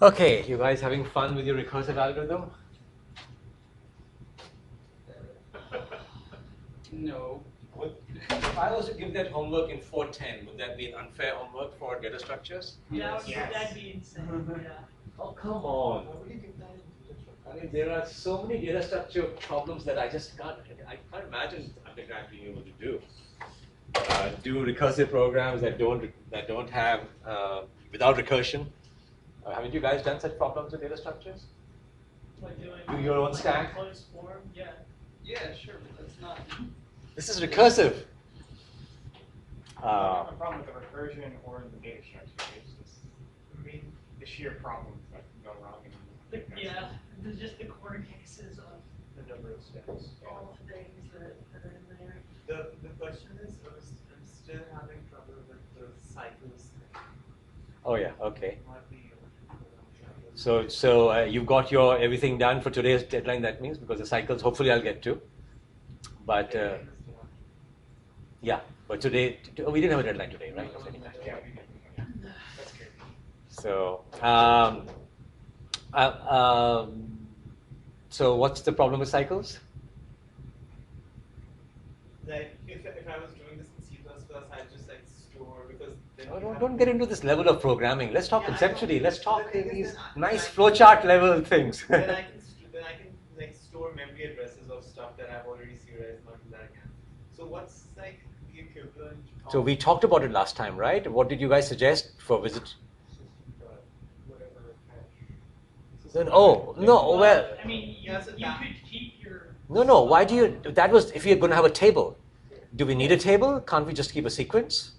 Okay, you guys having fun with your recursive algorithm? No. If I was to give that homework in 410, would that be an unfair homework for data structures? Yes. That'd be insane. Yeah. Oh, come on. I mean, there are so many data structure problems that I can't imagine undergrad being able to do. Do recursive programs that don't have, without recursion. Haven't you guys done such problems with data structures? Like doing Do your own stack? closed form, yeah. Yeah, sure, but that's not. This is recursive. I don't have a problem with the recursion or the data structure. It's just the sheer problems that can go wrong. Yeah, there's just the corner cases of The number of steps. all the things that are in there. The question is, I'm still having trouble with the cycles thing. Oh yeah, okay. Might be So you've got your everything done for today's deadline. That means because the cycles, hopefully, I'll get to. But yeah, but today we didn't have a deadline today, right? Of any kind. Yeah, we can. Yeah. That's good. So so what's the problem with cycles? like if I was doing this in C++, I'd just like store because then Oh, you have don't get into this level of programming. Let's talk Yeah, I conceptually. know. Let's talk The thing in is these that nice I- flowchart level things. then I can like store memory addresses of stuff that I've already serialized, not do that again. So what's like the equivalent of So we talked about it last time, right? What did you guys suggest for visit? whatever hash? Then, oh no, well, I mean, you Yeah, so could that- keep your. no. Why do you? That was if you're going to have a table. Do we need a table? Can't we just keep a sequence?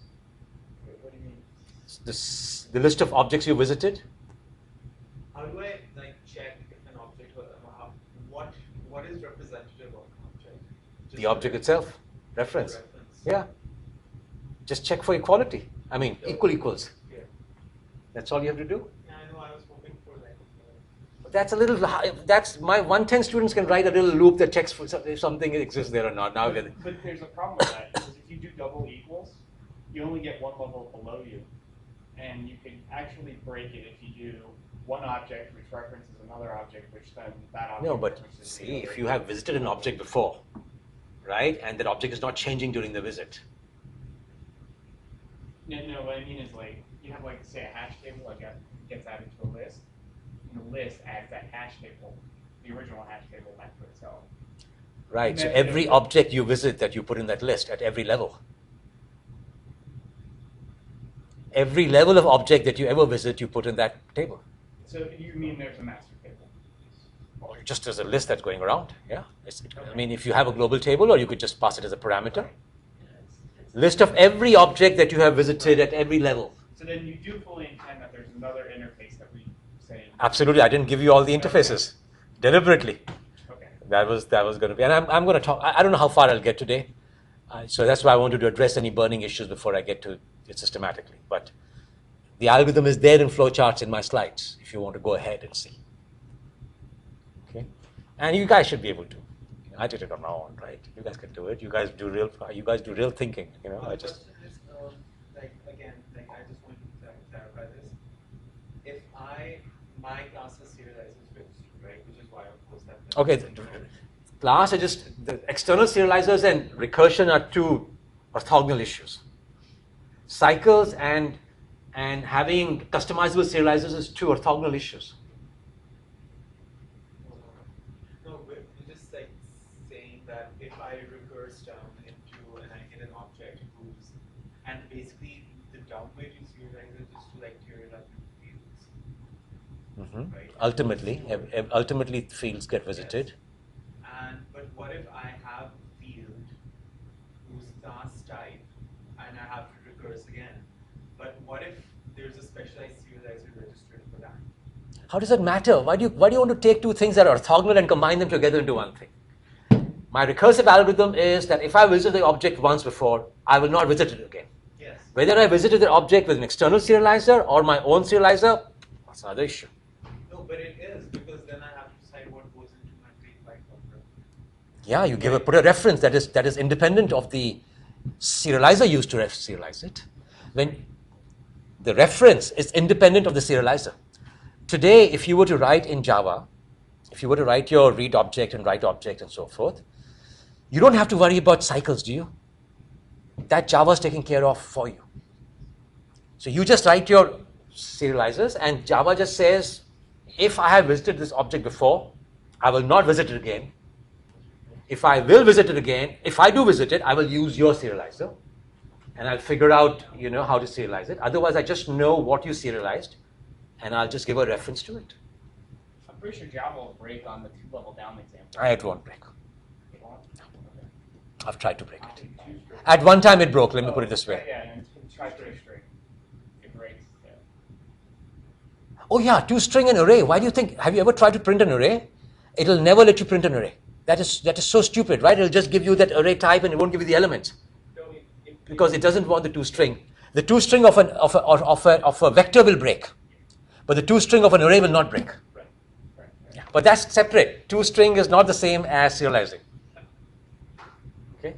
What do you mean? The list of objects you visited. How do I like check if an object what is representative of an object? Just The object itself, reference. reference. Yeah. Just check for equality. I mean, equals. Yeah. That's all you have to do. Yeah, I know. I was hoping for like. That's a little. That's my 110 students can write a little loop that checks for if something exists there or not. Now we're. But there's a problem with that because if you do double equals, you only get one level below you, and you can actually break it if you do one object which references another object, which then that object. No, but references the see, other. if you have visited an object before, right, and that object is not changing during the visit. No, what I mean is like you have like say a hash table like gets added to a list, and the list adds that hash table, the original hash table back to itself. Right. So Yeah, every yeah. object you visit that you put in that list at every level. Every level of object that you ever visit, you put in that table. So you mean there's a master table? Or just as a list that's going around. Yeah. I mean, if you have a global table, or you could just pass it as a parameter. List of every object that you have visited at every level. So then you do fully intend that there's another interface that we say. Absolutely. I didn't give you all the interfaces deliberately. Okay. That was going to be, and I'm going to talk. I don't know how far I'll get today, so that's why I wanted to address any burning issues before I get to it systematically. But the algorithm is there in flowcharts in my slides if you want to go ahead and see. Okay, and you guys should be able to. I did it on my own, right? You guys can do it. You guys do real thinking. You know, The I just. question is, like again, like I just want to clarify this. If my class is serializers registered, right, which is why of course that. Okay, class are just the external serializers and recursion are two orthogonal issues. Cycles and having customizable serializers is two orthogonal issues. No, we're just like saying that if I recurse down into and I get an object who's and basically the down way to serialize it is to like tear it up into fields. Right. Ultimately, fields get visited. But what if I have a field whose class type and I have to recurse again? But what if there's a specialized serializer registered for that? How does that matter? Why do you want to take two things that are orthogonal and combine them together into one thing? My recursive algorithm is that if I visit the object once before, I will not visit it again. Yes. Whether I visited the object with an external serializer or my own serializer, that's another issue. No, but it is because then I have to decide what goes into my create byte buffer. Yeah, you put a reference that is independent of the serializer used to serialize it. When the reference is independent of the serializer. Today, if you were to write in Java, if you were to write your read object and write object and so forth, you don't have to worry about cycles, do you? That Java's taken care of for you. So you just write your serializers, and Java just says, if I have visited this object before, I will not visit it again. If I will visit it again, if I do visit it, I will use your serializer, and I'll figure out, how to serialize it. Otherwise, I just know what you serialized, and I'll just give a reference to it. I'm pretty sure Java will break on the 2-level down example. It won't break. It won't? Okay. I've tried to break it. At one time, it broke. Let me put it this way. Yeah, and try to string. It breaks. Yeah. Oh yeah, two-string and array. Why do you think? Have you ever tried to print an array? It'll never let you print an array. That is so stupid, right? It'll just give you that array type, and it won't give you the elements because it doesn't want the two-string. The two-string of a vector will break, but the two-string of an array will not break. Right. Yeah, but that's separate. Two-string is not the same as serializing. Okay.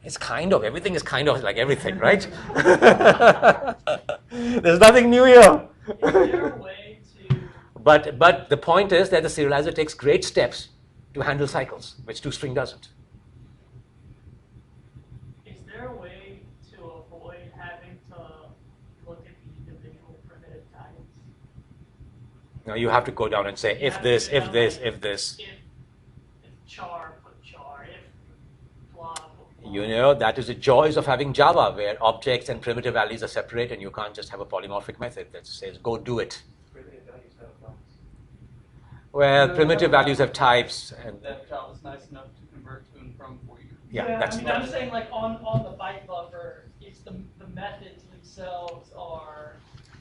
It's kind of. Everything is kind of like everything, right? There's nothing new here. Is there a way to, But the point is that the serializer takes great steps to handle cycles, which two-string doesn't. is there a way to avoid having to look at the individual primitive types? Now you have to go down and say, if this, if this, if this. If char, put char. If blah, put blah. That is the joys of having Java, where objects and primitive values are separate, and you can't just have a polymorphic method that says, go do it. Well, primitive values have types, and That Java's nice enough to convert to and from for you. yeah, that's I'm saying like on the byte buffer, it's the methods themselves are.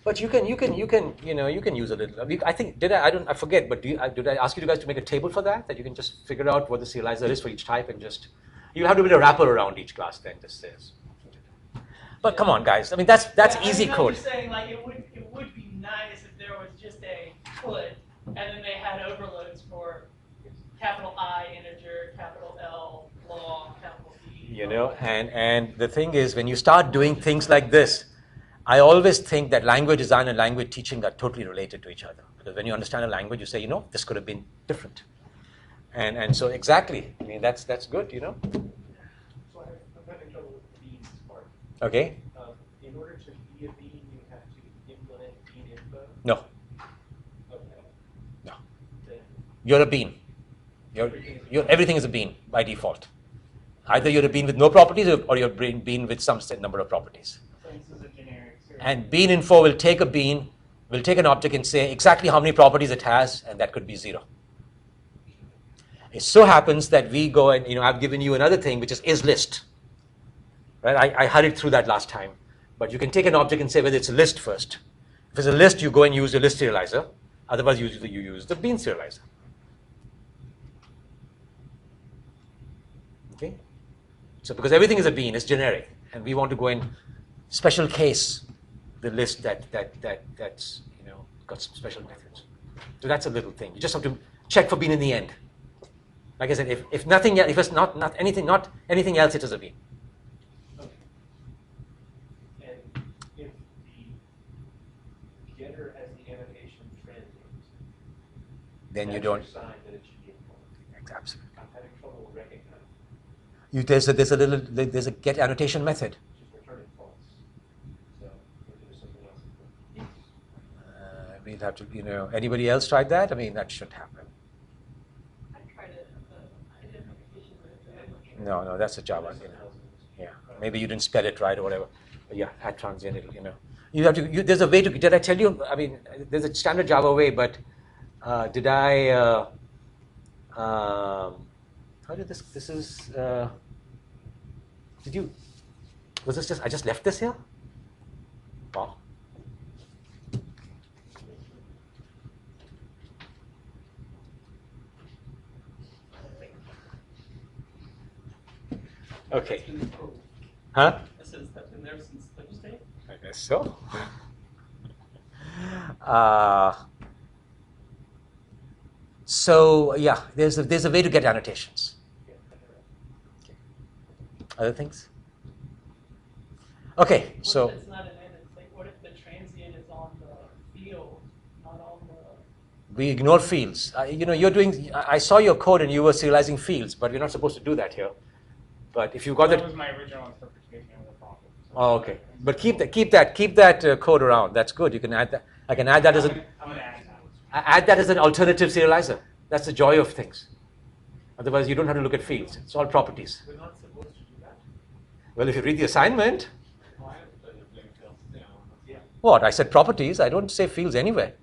But you can use a little. I think I forget. But did I ask you guys to make a table for that you can just figure out what the serializer is for each type, and just you have to build a wrapper around each class then just says. But come on, guys. I mean that's easy I'm code. just saying like it would be nice if there was just a put, and then they had overloads for capital I integer, capital L long, capital E. And the thing is, when you start doing things like this, I always think that language design and language teaching are totally related to each other. Because when you understand a language, you say, this could have been different. And so exactly, I mean, that's good, So I'm having trouble with the beans part. Okay? In order to be a bean, you have to implement bean info. No, Okay. no. Then You're a bean. Everything is a bean by default. Either you're a bean with no properties or you're a bean with some set number of properties. So this is a generic serial. And bean info will take a bean, will take an object and say exactly how many properties it has, and that could be 0. It so happens that we go and, I've given you another thing, which is list. Right? I hurried through that last time. But you can take an object and say whether it's a list first. If it's a list, you go and use the list serializer. Otherwise, you use the bean serializer. Okay? So because everything is a bean, it's generic. And we want to go in special case the list that's got some special methods. So that's a little thing. You just have to check for bean in the end. Like I said, if nothing else, if it's not anything else, it is a bean. Okay. And if the getter has the annotation transient, Then you that's don't. your sign that it should be important. Absolutely. I'm having trouble recognizing. There's a get annotation method. It's just returning false. So if there's something else. We'll have to, anybody else tried that? I mean, that should happen. I tried it, identification with No, that's a Java. Yeah, maybe you didn't spell it right or whatever. But yeah, add transient, you have to. There's a way to. Did I tell you? I mean, there's a standard Java way, but did I? How did this? This is. Did you? Was this just? I just left this here. Wow. Okay. Huh? It says that's been there since Thursday. I guess so. So yeah, there's a way to get annotations. Okay. Other things? Okay, What so if it's not an end? It's like, what if the transient is on the field, not on the. We ignore fields. You're doing. I saw your code and you were serializing fields, but we're not supposed to do that here. But if you got That that. was my original interpretation of the problem. So Oh, okay. But keep that code around. That's good. You can add that. I can add that as I'm an gonna add that. add that as an alternative serializer. That's the joy of things. Otherwise, you don't have to look at fields. It's all properties. We're not supposed to do that. Well, if you read the assignment, Why? Because you're playing fields. Yeah. what? I said properties. I don't say fields anywhere.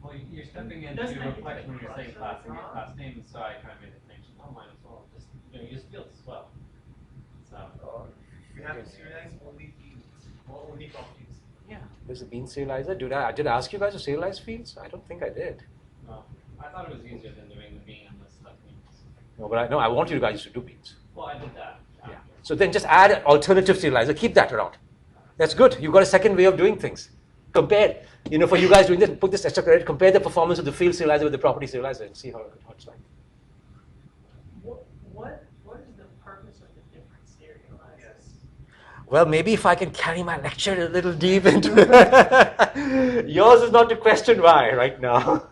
Well, you're stepping into Doesn't your make reflection when you're saying class and huh? class name, so I kind of made a connection. Oh, mine as well. Just use fields as well. So We have to serialize only fields, or only properties. Yeah. There's a bean serializer. Did I ask you guys to serialize fields? I don't think I did. I thought it was easier than doing the bean and the stuff names. No, but I want you guys to do beans. Well, I did that. Yeah. So then just add an alternative serializer. Keep that around. That's good. You've got a second way of doing things. Compare, for you guys doing this, put this extra credit, compare the performance of the field serializer with the property serializer and see how it's like. What is the purpose of the different serializers? Yes. Well, maybe if I can carry my lecture a little deep into it. Yours is not to question why right now.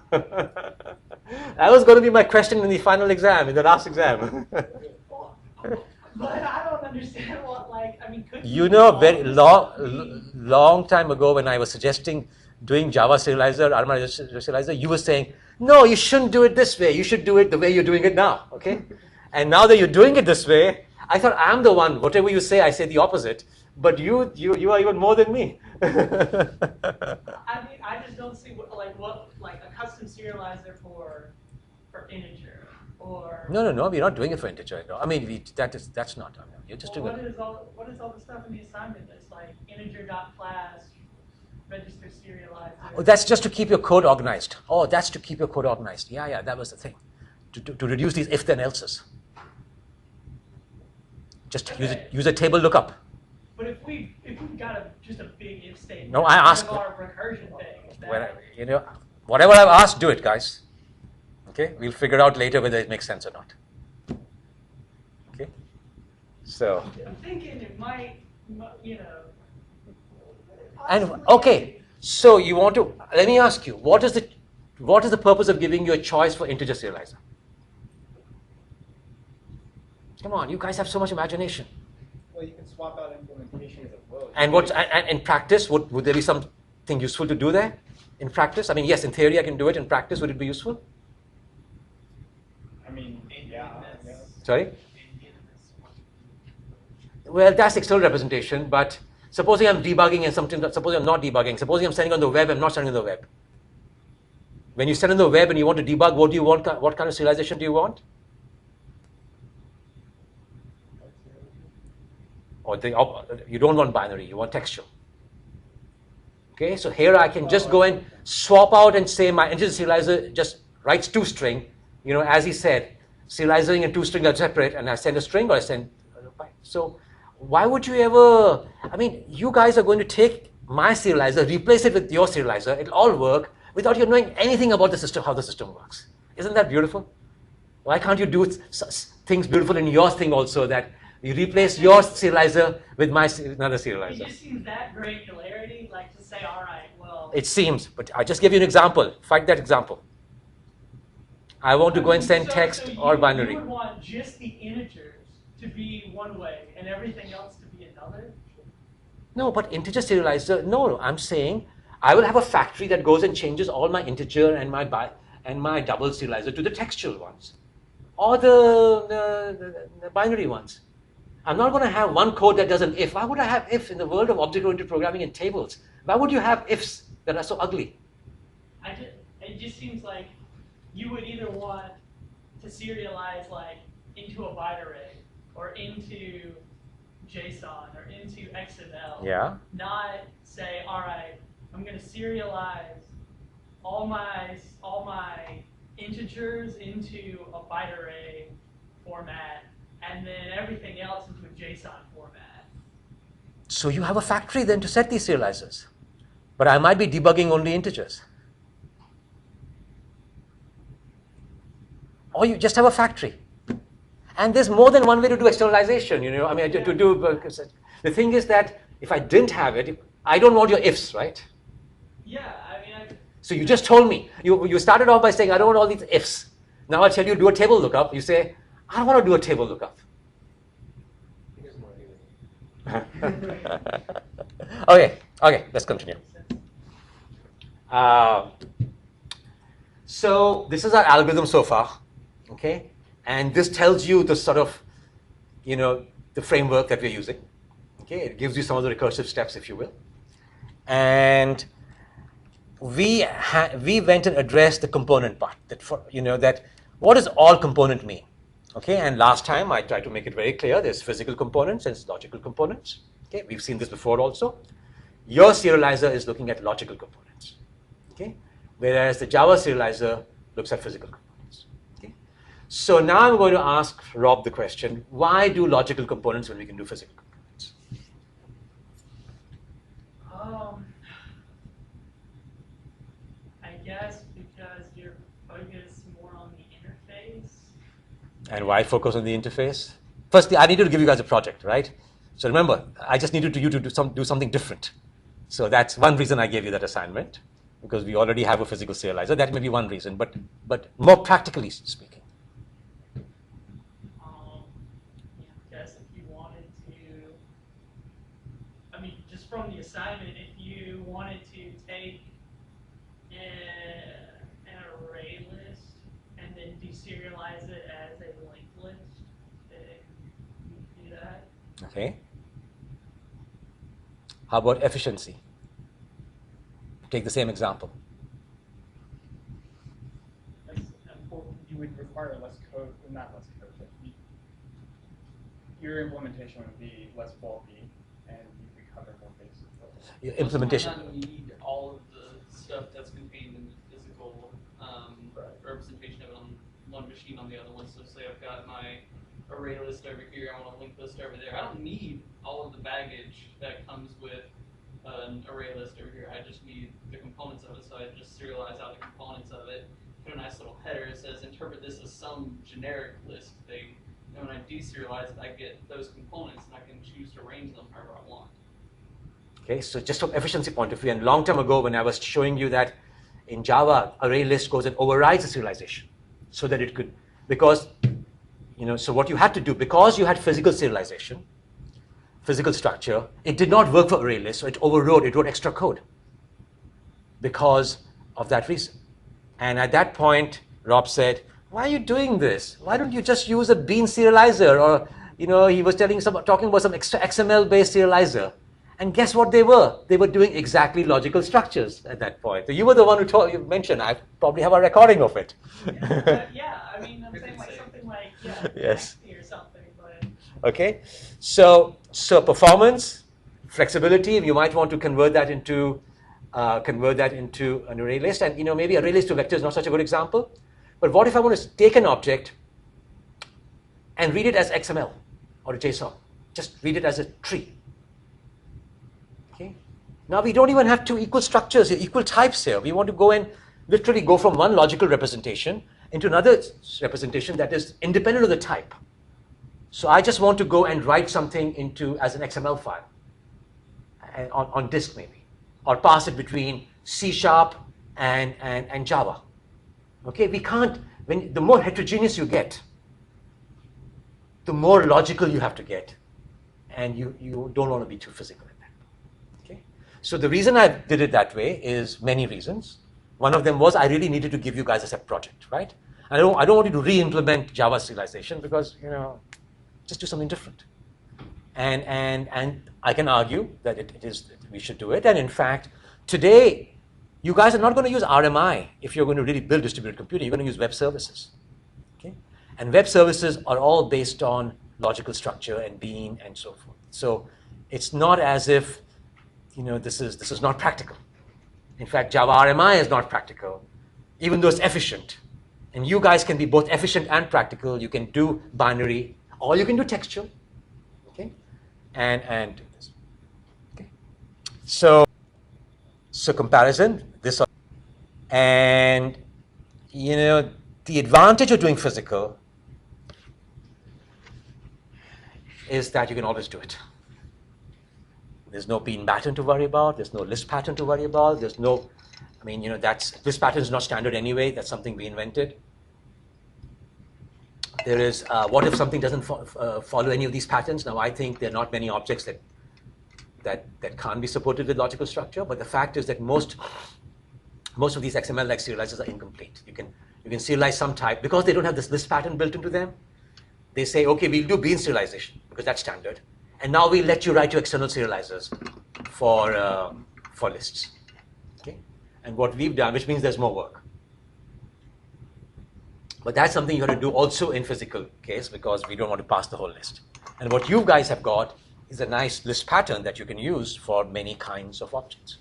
That was going to be my question in the final exam, in the last exam. But I don't understand what, could Very long time ago when I was suggesting doing Java serializer, Arma serializer, you were saying, no, you shouldn't do it this way. You should do it the way you're doing it now, okay? And now that you're doing it this way, I thought I'm the one. Whatever you say, I say the opposite. But you are even more than me. I just don't see what a custom serializer for integer or. No, we're not doing it for integer. No. I mean, that's not. You're just doing What it. is all the stuff in the assignment that's like integer.class register serializer? Oh, that's just to keep your code organized. Oh, that's to keep your code organized. Yeah, that was the thing. To reduce these if then else's. Just Okay. use a table lookup. But if we've got just a big if statement, No, I asked- our recursion thing. Whatever I've asked, do it, guys. Okay, we'll figure out later whether it makes sense or not. Okay, so I'm thinking it might, and okay, so you want to? Let me ask you, what is the purpose of giving you a choice for integer serializer? Come on, you guys have so much imagination. Well, you can swap out implementations of flows. And in practice, would there be something useful to do there? In practice, I mean, yes, in theory I can do it. In practice, would it be useful? I mean, yeah. Sorry? Well, that's external representation, but supposing I'm debugging and supposing I'm not debugging, supposing I'm sending on the web, I'm not sending on the web. When you send on the web and you want to debug, what do you want? What kind of serialization do you want? Or you don't want binary, you want textual. Okay, so here I can just go and swap out and say my integer serializer just writes toString. As he said, serializing and toString are separate, and I send a string or I send. So why would you ever? I mean, you guys are going to take my serializer, replace it with your serializer. It'll all work without you knowing anything about the system, how the system works. Isn't that beautiful? Why can't you do things beautiful in your thing also, that you replace your serializer with another It serializer? just seems that granularity, like to say, all right, well. It seems, but I just give you an example. Fight that example. I want to go and send text or binary. You would want just the integers to be one way and everything else to be another? No, but integer serializer, no, I'm saying I will have a factory that goes and changes all my integer and my double serializer to the textual ones or the binary ones. I'm not going to have one code that does an if. Why would I have if in the world of object-oriented programming and tables? Why would you have ifs that are so ugly? It just seems like you would either want to serialize into a byte array or into JSON or into XML. Yeah. Not say, all right, I'm going to serialize all my integers into a byte array format and then everything else into a JSON format. So you have a factory then to set these serializers. But I might be debugging only integers. Or you just have a factory. And there's more than one way to do externalization, I mean, to do. The thing is that if I didn't have it, I don't want your ifs, right? Yeah, I mean, So you just told me. You started off by saying, I don't want all these ifs. Now I tell you, do a table lookup. You say, I don't want to do a table lookup. Here's more data. Okay, let's continue. So this is our algorithm so far, okay? And this tells you the sort of, the framework that we're using. Okay, it gives you some of the recursive steps, if you will. And we went and addressed the component part. That what does all component mean? Okay, and last time I tried to make it very clear. There's physical components and logical components. Okay, we've seen this before also. Your serializer is looking at logical components. Okay, whereas the Java serializer looks at physical components. Okay, so now I'm going to ask Rob the question: why do logical components when we can do physical components? I guess because you're focused more on the interface. And why focus on the interface? Firstly, I needed to give you guys a project, right? So remember, I just needed you to do something different. So that's one reason I gave you that assignment, because we already have a physical serializer. That may be one reason, but more practically speaking. I guess if you wanted to, I mean, just from the assignment, if you wanted to take an array list and then deserialize it as a linked list, then you can do that. Okay. How about efficiency? Take the same example. You would require less code, not less code, but your implementation would be less bulky, and you could cover more bases. Your implementation. You might not need all of the stuff that's contained in the physical representation of it on one machine on the other one. So say I've got my array list over here, I want a linked list over there. I don't need all of the baggage that comes with an array list over here. I just need the components of it, so I just serialize out the components of it. Put a nice little header. It says interpret this as some generic list thing. And when I deserialize it, I get those components, and I can choose to arrange them however I want. Okay, so just from efficiency point of view, and long time ago when I was showing you that in Java, array list goes and overrides the serialization, so that it could, because, so what you had to do, because you had physical serialization, physical structure, it did not work for array list, so it overrode, it wrote extra code because of that reason. And at that point, Rob said, why are you doing this? Why don't you just use a bean serializer? Or, he was talking about some extra XML-based serializer. And guess what they were? They were doing exactly logical structures at that point. So you were the one who you mentioned. I probably have a recording of it. Yeah, I mean, I'm saying like something like, Yes. or something, but. Okay, so performance, flexibility. You might want to convert that into an array list, and maybe array list to vector is not such a good example. But what if I want to take an object and read it as XML or a JSON? Just read it as a tree. Okay. Now we don't even have two equal structures here, equal types here. We want to go and literally go from one logical representation into another representation that is independent of the type. So I just want to go and write something as an XML file on disk maybe, or pass it between C# and Java. Okay, we can't. The more heterogeneous you get, the more logical you have to get, and you don't want to be too physical in that. Okay, so the reason I did it that way is many reasons. One of them was I really needed to give you guys a separate project, right? I don't want you to re-implement Java serialization because just do something different. And I can argue that we should do it. And in fact, today, you guys are not going to use RMI if you're going to really build distributed computing. You're going to use web services. Okay? And web services are all based on logical structure and bean and so forth. So it's not as if this is not practical. In fact, Java RMI is not practical, even though it's efficient. And you guys can be both efficient and practical. You can do binary, or you can do textual. Okay? And do this. Okay? So comparison, and the advantage of doing physical is that you can always do it. There's no bean pattern to worry about. There's no list pattern to worry about. There's no, I mean, list pattern is not standard anyway. That's something we invented. There is, what if something doesn't follow any of these patterns? Now, I think there are not many objects that can't be supported with logical structure, but the fact is that most of these XML-like serializers are incomplete. You can serialize some type. Because they don't have this list pattern built into them, they say, okay, we'll do bean serialization, because that's standard. And now we'll let you write your external serializers for lists. Okay? And what we've done, which means there's more work. But that's something you got to do also in physical case, because we don't want to pass the whole list. And what you guys have got is a nice list pattern that you can use for many kinds of objects.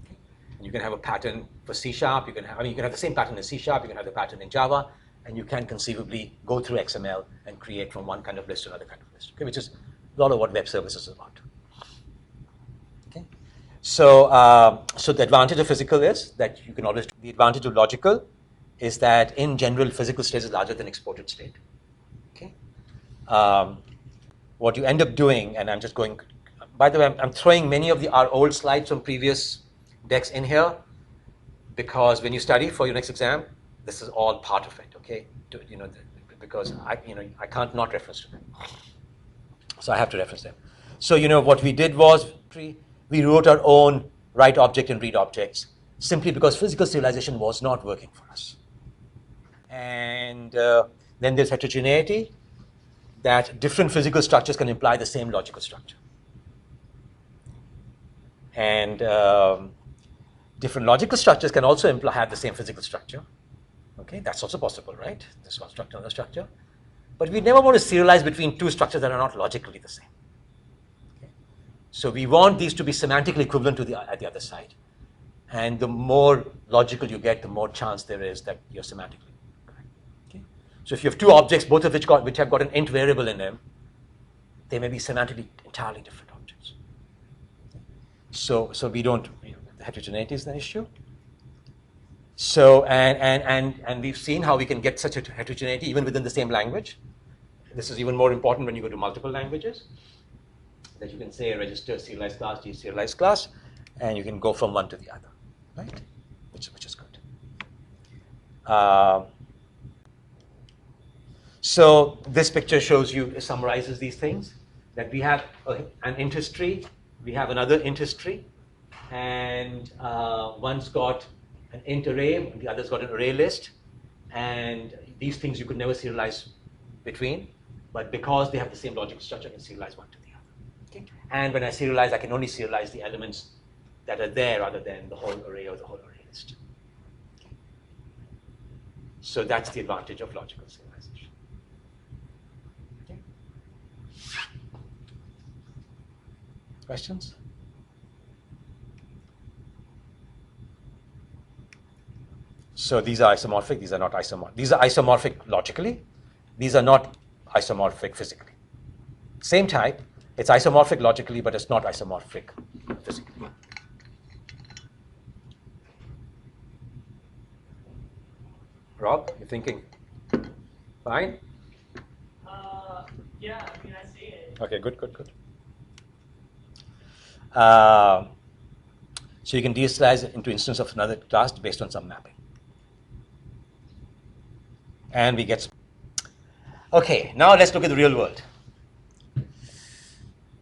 Okay? You can have a pattern for C#. You can have the same pattern in C#. You can have the pattern in Java, and you can conceivably go through XML and create from one kind of list to another kind of list. Okay? Which is a lot of what web services is about. Okay? So the advantage of physical is that you can always. The advantage of logical is that in general, physical state is larger than exported state. Okay. What you end up doing, and I'm just going. By the way, I'm throwing many of our old slides from previous decks in here, because when you study for your next exam, this is all part of it. Okay. Because I can't not reference to them. So I have to reference them. So what we did was we wrote our own write object and read objects simply because physical serialization was not working for us. And then there's heterogeneity, that different physical structures can imply the same logical structure. And different logical structures can also have the same physical structure. Okay, that's also possible, right? This one structure, another structure. But we never want to serialize between two structures that are not logically the same. Okay? So we want these to be semantically equivalent to at the other side. And the more logical you get, the more chance there is that you're semantically correct. Okay? So if you have two objects, both of which have got an int variable in them, they may be semantically entirely different objects. So we don't, the heterogeneity is an issue. So, and we've seen how we can get such a heterogeneity even within the same language. This is even more important when you go to multiple languages, that you can say a register serialized class, deserialized class, and you can go from one to the other, right? Which is good. So this picture summarizes these things, that we have an int tree, we have another int tree, and one's got an int array, the other's got an array list, and these things you could never serialize between, but because they have the same logical structure, I can serialize one to the other. Okay? And when I serialize, I can only serialize the elements that are there rather than the whole array or the whole array list. Okay? So that's the advantage of logical serialization. Okay? Questions? So these are isomorphic, these are not isomorphic. These are isomorphic logically, these are not isomorphic physically. Same type, it's isomorphic logically, but it's not isomorphic physically. Rob, you thinking? Fine? Yeah, I mean, I see it. Okay, good. So you can deserialize it into instance of another class based on some mapping. And we get. Okay, now let's look at the real world.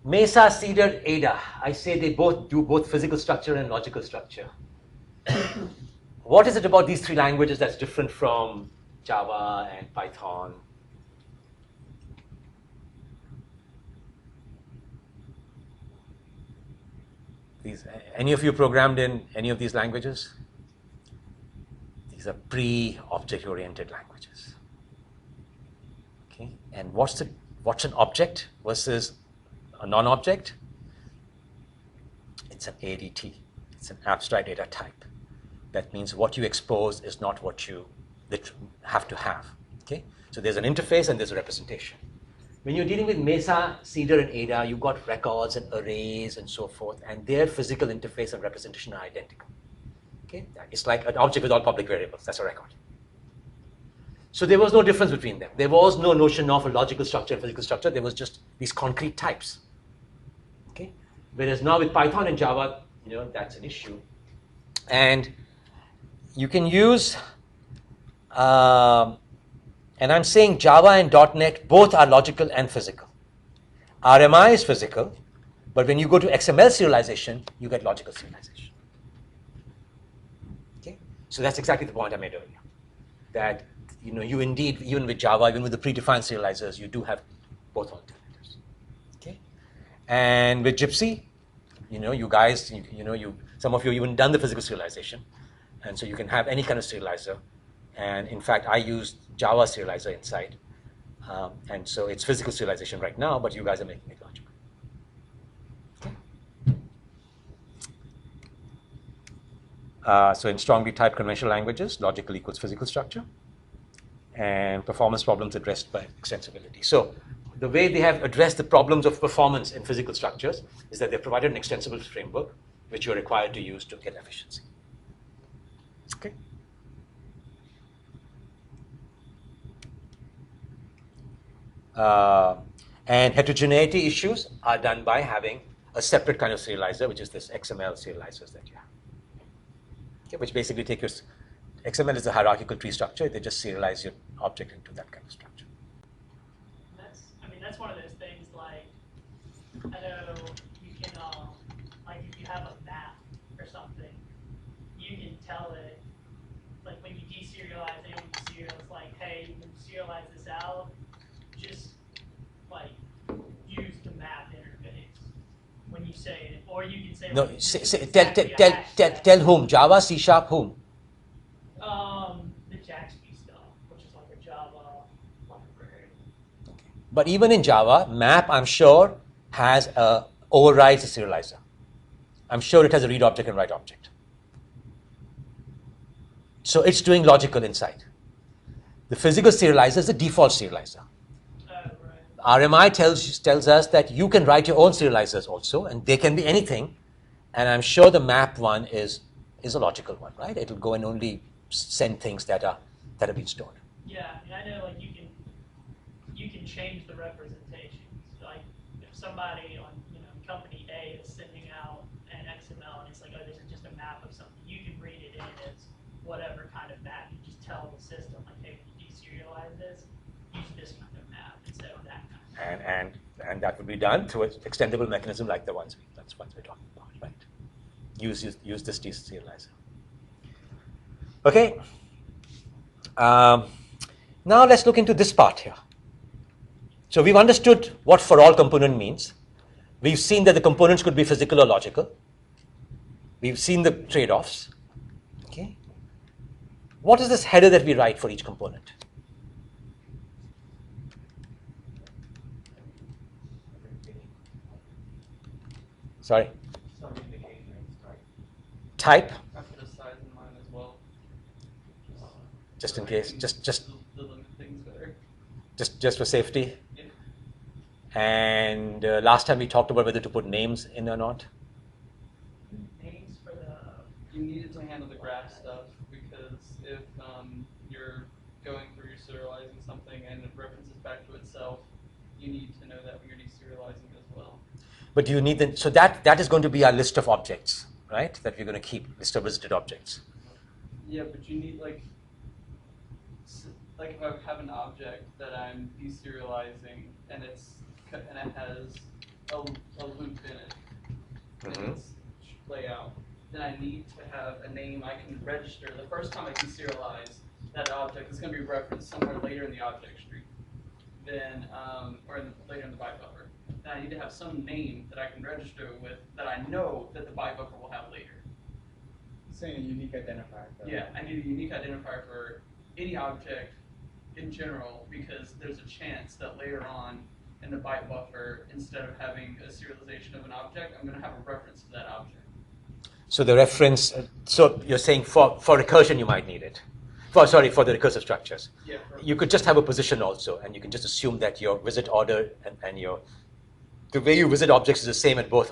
Mesa, Cedar, Ada. I say they both do both physical structure and logical structure. What is it about these three languages that's different from Java and Python? Any of you programmed in any of these languages? These are pre-object-oriented languages. Okay, and what's an object versus a non-object? It's an ADT. It's an abstract data type. That means what you expose is not what you have to have. Okay, so there's an interface and there's a representation. When you're dealing with Mesa, Cedar, and Ada, you've got records and arrays and so forth, and their physical interface and representation are identical. Okay? It's like an object with all public variables. That's a record. So there was no difference between them. There was no notion of a logical structure and physical structure. There was just these concrete types. Okay? Whereas now with Python and Java, that's an issue. And you can use, and I'm saying Java and .NET both are logical and physical. RMI is physical, but when you go to XML serialization, you get logical serialization. Okay, so that's exactly the point I made earlier. That you indeed, even with Java, even with the predefined serializers, you do have both alternatives. Okay, and with Gypsy, you guys, some of you even done the physical serialization, and so you can have any kind of serializer. And in fact, I used Java serializer inside, and so it's physical serialization right now, but you guys are making it logical. Okay. So in strongly typed conventional languages, logical equals physical structure, and performance problems addressed by extensibility. So the way they have addressed the problems of performance in physical structures is that they've provided an extensible framework which you're required to use to get efficiency. Okay. And heterogeneity issues are done by having a separate kind of serializer, which is this XML serializers that you have. Okay, which basically take your XML is a hierarchical tree structure. They just serialize your object into that kind of structure. That's one of those things. Like, I know you can, like, if you have a map or something, you can tell it, like, when you deserialize it, it's like, hey, you can serialize this out. Just like use the map interface when you say it, or you can say no. Tell whom Java, C#, whom? The Jaxby stuff, which is like a Java library. Okay. But even in Java, map I'm sure has overrides a serializer. I'm sure it has a read object and write object. So it's doing logical inside. The physical serializer is the default serializer. RMI tells us that you can write your own serializers also, and they can be anything. And I'm sure the map one is a logical one, right? It'll go and only send things that have been stored. Yeah, I know. Like you can change the representations. Like if somebody on company A is sending out an XML and it's like, oh, this is just a map of something, you can read it in as whatever kind of map. You just tell the system like, hey, when you deserialize this, use this kind of map instead of that kind. And that would be done through an extendable mechanism like the ones we're talking about, right? Use this deserializer. Okay. Now let's look into this part here. So we've understood what for all component means. We've seen that the components could be physical or logical. We've seen the trade-offs. Okay. What is this header that we write for each component? Sorry. Type. I put a size in mine as well. Just in case. Just the limit things better. Just for safety. Yeah. And last time we talked about whether to put names in or not. Names for the. You needed to handle the graph stuff because if you're going through your serializing something and it references back to itself, you need to know that when you're deserializing it as well. But you need so that is going to be our list of objects, right? That we're going to keep, list of visited objects. Yeah, but you need like if I have an object that I'm deserializing and it has a loop in it, and it's layout, then I need to have a name I can register. The first time I deserialize that object, it's going to be referenced somewhere later in the object stream, then later in the byte buffer. Then I need to have some name that I can register with that I know that the byte buffer will have later. Saying a unique identifier. Yeah, I need a unique identifier for any object in general because there's a chance that later on in the byte buffer, instead of having a serialization of an object, I'm going to have a reference to that object. So the reference, so you're saying for recursion you might need it. For the recursive structures. Yeah. You could just have a position also, and you can just assume that your visit order and the way you visit objects is the same at both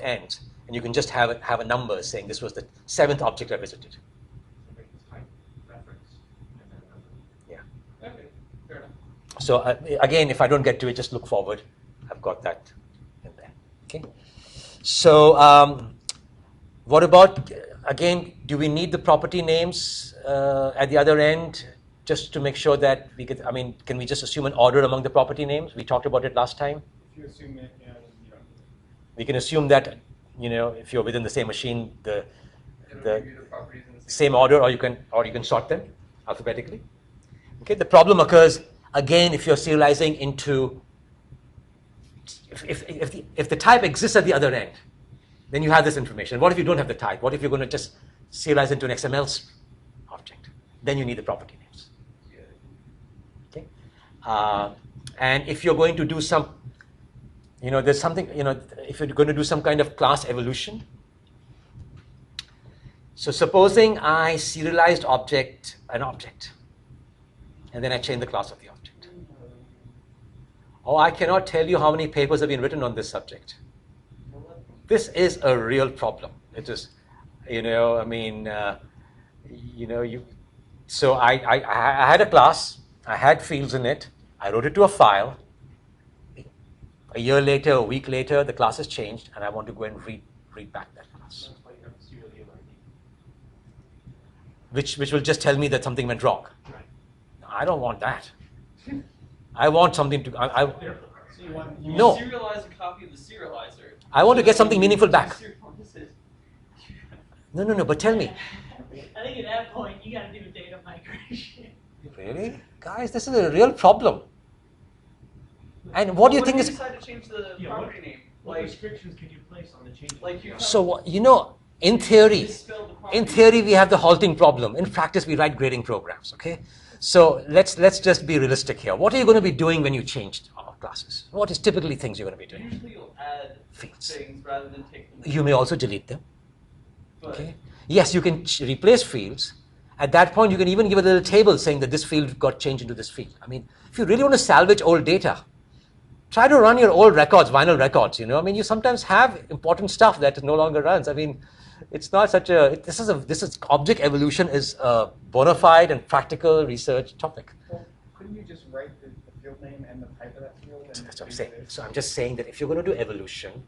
ends, and you can just have a number saying this was the 7th object I visited. Yeah. Okay, fair enough. So again, if I don't get to it, just look forward. I've got that in there. Okay. So what about, again, do we need the property names at the other end just to make sure that we could, I mean, can we just assume an order among the property names? We talked about it last time. If you assume it, you don't need it. We can assume that, if you're within the same machine, the same order, or you can sort them alphabetically. Okay, the problem occurs again if you're serializing into, if the type exists at the other end, then you have this information. What if you don't have the type? What if you're going to just serialize into an XML object? Then you need the property names. Okay, and if you're going to do some, there's something, if you're going to do some kind of class evolution. So supposing I serialized an object, and then I change the class of the object. Oh, I cannot tell you how many papers have been written on this subject. This is a real problem. It is, so I had a class, I had fields in it, I wrote it to a file. A year later, a week later, the class has changed, and I want to go and read back that class. That's why you have serializing. Which will just tell me that something went wrong. Right. I don't want that. I want something to. So you want You No. serialize a copy of the serializer. I want to get something meaningful back. This is- No. But tell me, I think at that point you got to do a data migration. really, guys, this is a real problem. And what do you What think if is? decide to change the Yeah, property name? What Like, restrictions can you place on the changes? like you So in theory, misspelled the property in theory, we have the halting problem. In practice, we write grading programs. Okay, so let's just be realistic here. What are you going to be doing when you change classes? What is typically things you're going to be doing? Usually you'll add Fields. things rather than take them. You may also delete them. But Okay. Yes, you can replace fields. At that point, you can even give a little table saying that this field got changed into this field. I mean, if you really want to salvage old data, try to run your old records, vinyl records. You sometimes have important stuff that no longer runs. I mean, it's not such a. This is object evolution is a bona fide and practical research topic. Well, couldn't you just write the field name and the type of that field? And That's what I'm do saying. this? So I'm just saying that if you're going to do evolution,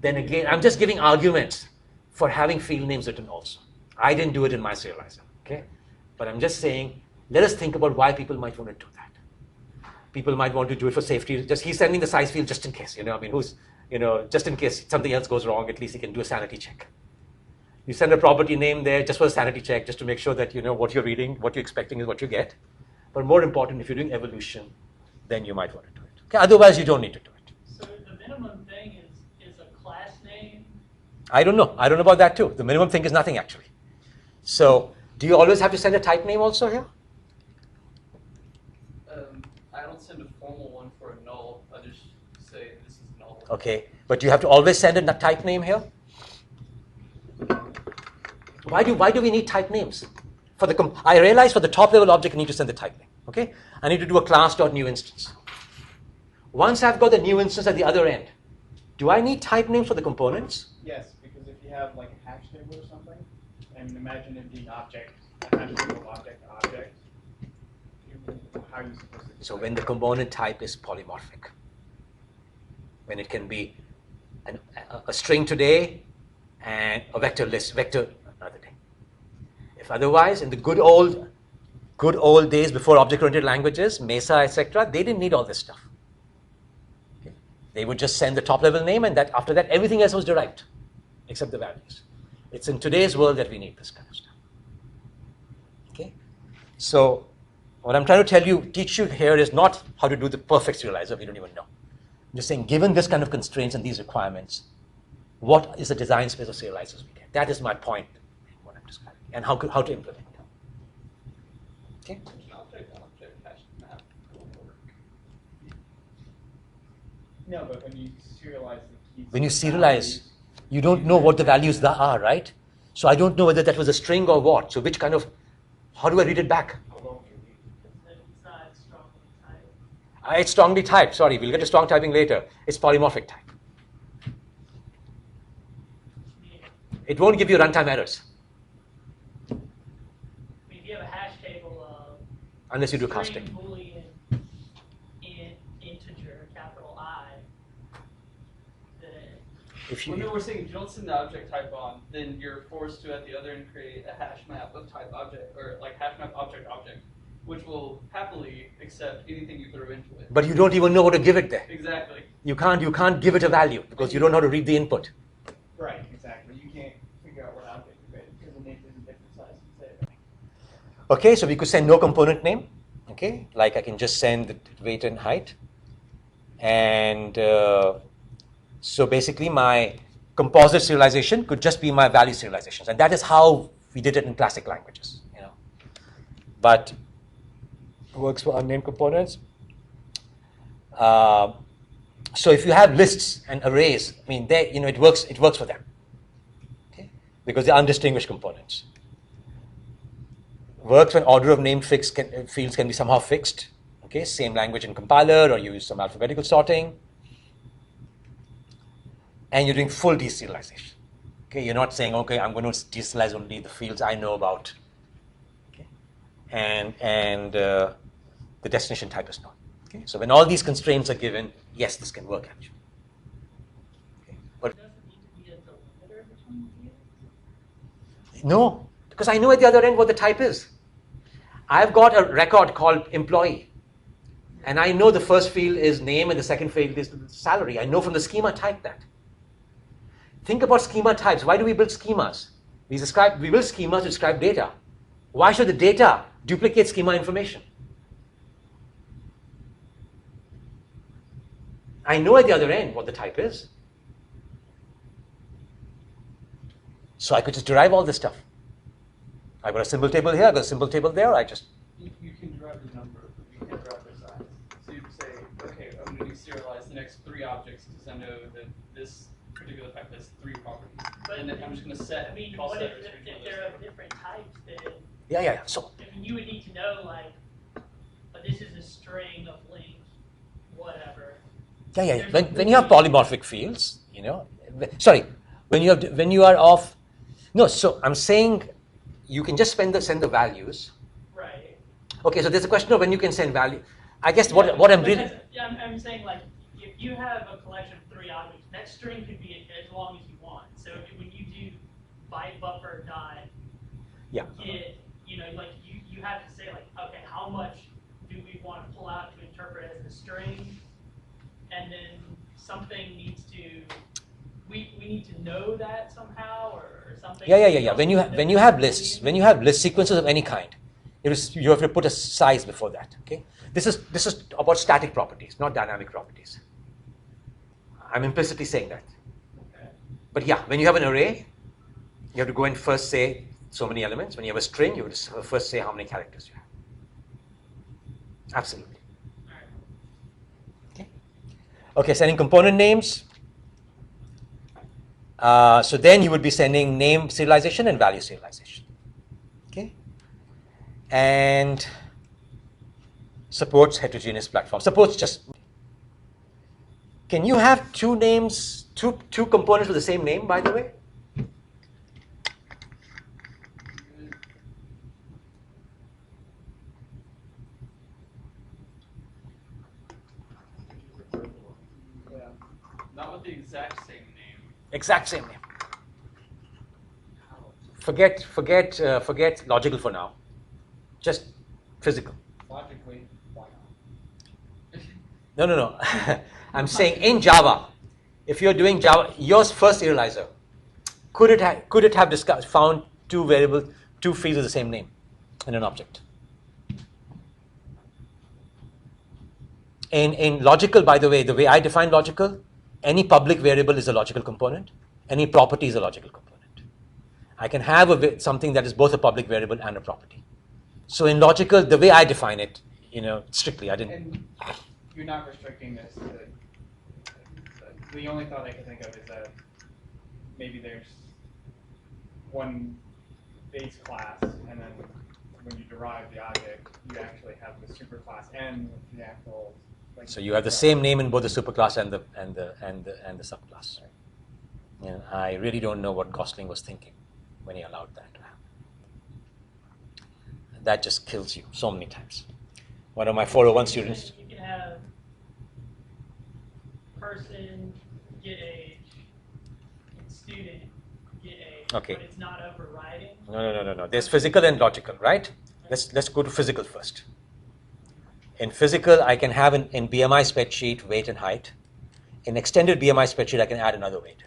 then again, I'm just giving arguments for having field names written also. I didn't do it in my serializer, okay? But I'm just saying, let us think about why people might want to do that. People might want to do it for safety. Just he's sending the size field just in case, just in case something else goes wrong, at least he can do a sanity check. You send a property name there just for a sanity check, just to make sure that what you're reading, what you're expecting is what you get. But more important, if you're doing evolution, then you might want to do it. Okay? Otherwise, you don't need to do it. So the minimum thing is a class name. I don't know about that too. The minimum thing is nothing actually. So do you always have to send a type name also here? I don't send a formal one for a null. I just say this is null. Okay, but you have to always send a type name here? Why do we need type names? I realize for the top level object I need to send the type name. Okay? I need to do a class.newInstance. Once I've got the new instance at the other end, do I need type names for the components? Yes, because if you have like a hash table or something, and imagine it being object, a hash table of object to object, how are you supposed to do So that? when the component type is polymorphic, when it can be a string today and a vector another day. If otherwise, in the good old days before object-oriented languages, Mesa, etc., they didn't need all this stuff. Okay? They would just send the top-level name, and after that, everything else was derived, except the values. It's in today's world that we need this kind of stuff. Okay? So what I'm trying to teach you here is not how to do the perfect serializer. We don't even know. I'm just saying, given this kind of constraints and these requirements, what is the design space of serializers we get? That is my point in what I'm describing, and how to implement it. Okay? Object hash map will work. No, but when you serialize the keys. When you serialize, you don't know what the values are, right? So I don't know whether that was a string or what. So how do I read it back? How long can you? It's not strongly typed. It's strongly typed. Sorry, we'll get to strong typing later. It's polymorphic type. It won't give you runtime errors I mean, if you have a hash table of unless you do string, casting. boolean, integer, capital I, then if Well, no, you, we're saying if you don't send the object type on, then you're forced to at the other end create a hash map of type object, or like hash map object object, which will happily accept anything you throw into it. but you don't even know what to give it there. Exactly. You can't give it a value because you don't know how to read the input. Right, exactly. You can't figure out what object to create because the names is a different size and say. Okay, so we could send no component name. Okay, like I can just send the weight and height. And so basically my composite serialization could just be my value serializations. And that is how we did it in classic languages, you know. But it works for unnamed components. So if you have lists and arrays, I mean, they, you know, it works for them, okay? Because they're undistinguished components. Works when order of name fields can be somehow fixed. Okay, same language in compiler, or you use some alphabetical sorting, and you're doing full deserialization. Okay, you're not saying, okay, I'm going to deserialize only the fields I know about, okay, and the destination type is known. Okay, so when all these constraints are given, yes, this can work actually. Okay, but Does it need to be a delimiter between fields? no, because I know at the other end what the type is. I've got a record called employee. And I know the first field is name and the second field is salary. I know from the schema type that. Think about schema types. Why do we build schemas? We build schemas to describe data. Why should the data duplicate schema information? I know at the other end what the type is. So I could just derive all this stuff. I've got a symbol table here, I've got a symbol table there, You can derive the number, but you can't derive the size. So you say, okay, I'm going to serialize the next 3 objects because I know that this particular type has 3 properties. But And then I'm just going to set I mean, call what if, setters for each if one of they're those. of different types, then Yeah. So I mean, you would need to know like, this is a string of length, whatever. yeah. When you have polymorphic fields, you know, sorry, when you are of, no. So I'm saying you can just send the values. Right. Okay, so there's a question of when you can send value. I guess what I'm really, Yeah, I'm saying like, if you have a collection of 3 objects, that string could be as long as you want. So when you do byte buffer dot yeah. get, you know, like you have to say like, okay, how much do we want to pull out to interpret as the string, and then something needs to, we need to know that somehow or something. Yeah. When you have lists, list sequences of any kind, you have to put a size before that. Okay, this is about static properties, not dynamic properties. I'm implicitly saying that. But yeah, when you have an array, you have to go and first say so many elements. When you have a string, you have to first say how many characters you have. Absolutely. Okay, sending component names. So then you would be sending name serialization and value serialization. Okay, and supports heterogeneous platform. Supports just. Can you have 2 names, two components with the same name? By the way. Not with the exact same name. Exact same name. Forget logical for now. Just physical. Logically, why not? No. I'm saying in Java, if you're doing Java, your first serializer, could it have found 2 fields with the same name in an object? In logical, by the way I define logical, any public variable is a logical component. Any property is a logical component. I can have something that is both a public variable and a property. So in logical, the way I define it, you know, strictly, I didn't. And you're not restricting this to, the only thought I can think of is that maybe there's one base class, and then when you derive the object, you actually have the superclass and the actual. Like, So you have the same name in both the superclass and the subclass. You know, I really don't know what Gosling was thinking when he allowed that to happen. That just kills you so many times. One of my 401 students. You can have person, get age, Okay. but it's not overriding. No. There's physical and logical, right? Let's go to physical first. In physical, I can have in BMI spreadsheet weight and height. In extended BMI spreadsheet, I can add another weight.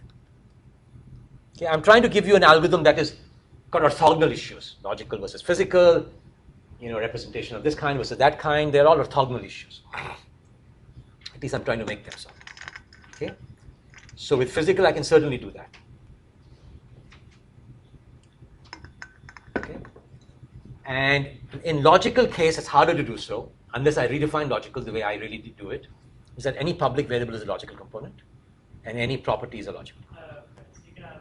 Okay, I'm trying to give you an algorithm that is got orthogonal issues, logical versus physical, representation of this kind versus that kind. They're all orthogonal issues. At least I'm trying to make them so. Okay? So with physical, I can certainly do that. Okay? And in logical case, it's harder to do so, unless I redefine logical the way I really do it, is that any public variable is a logical component, and any property is a logical component. So you can have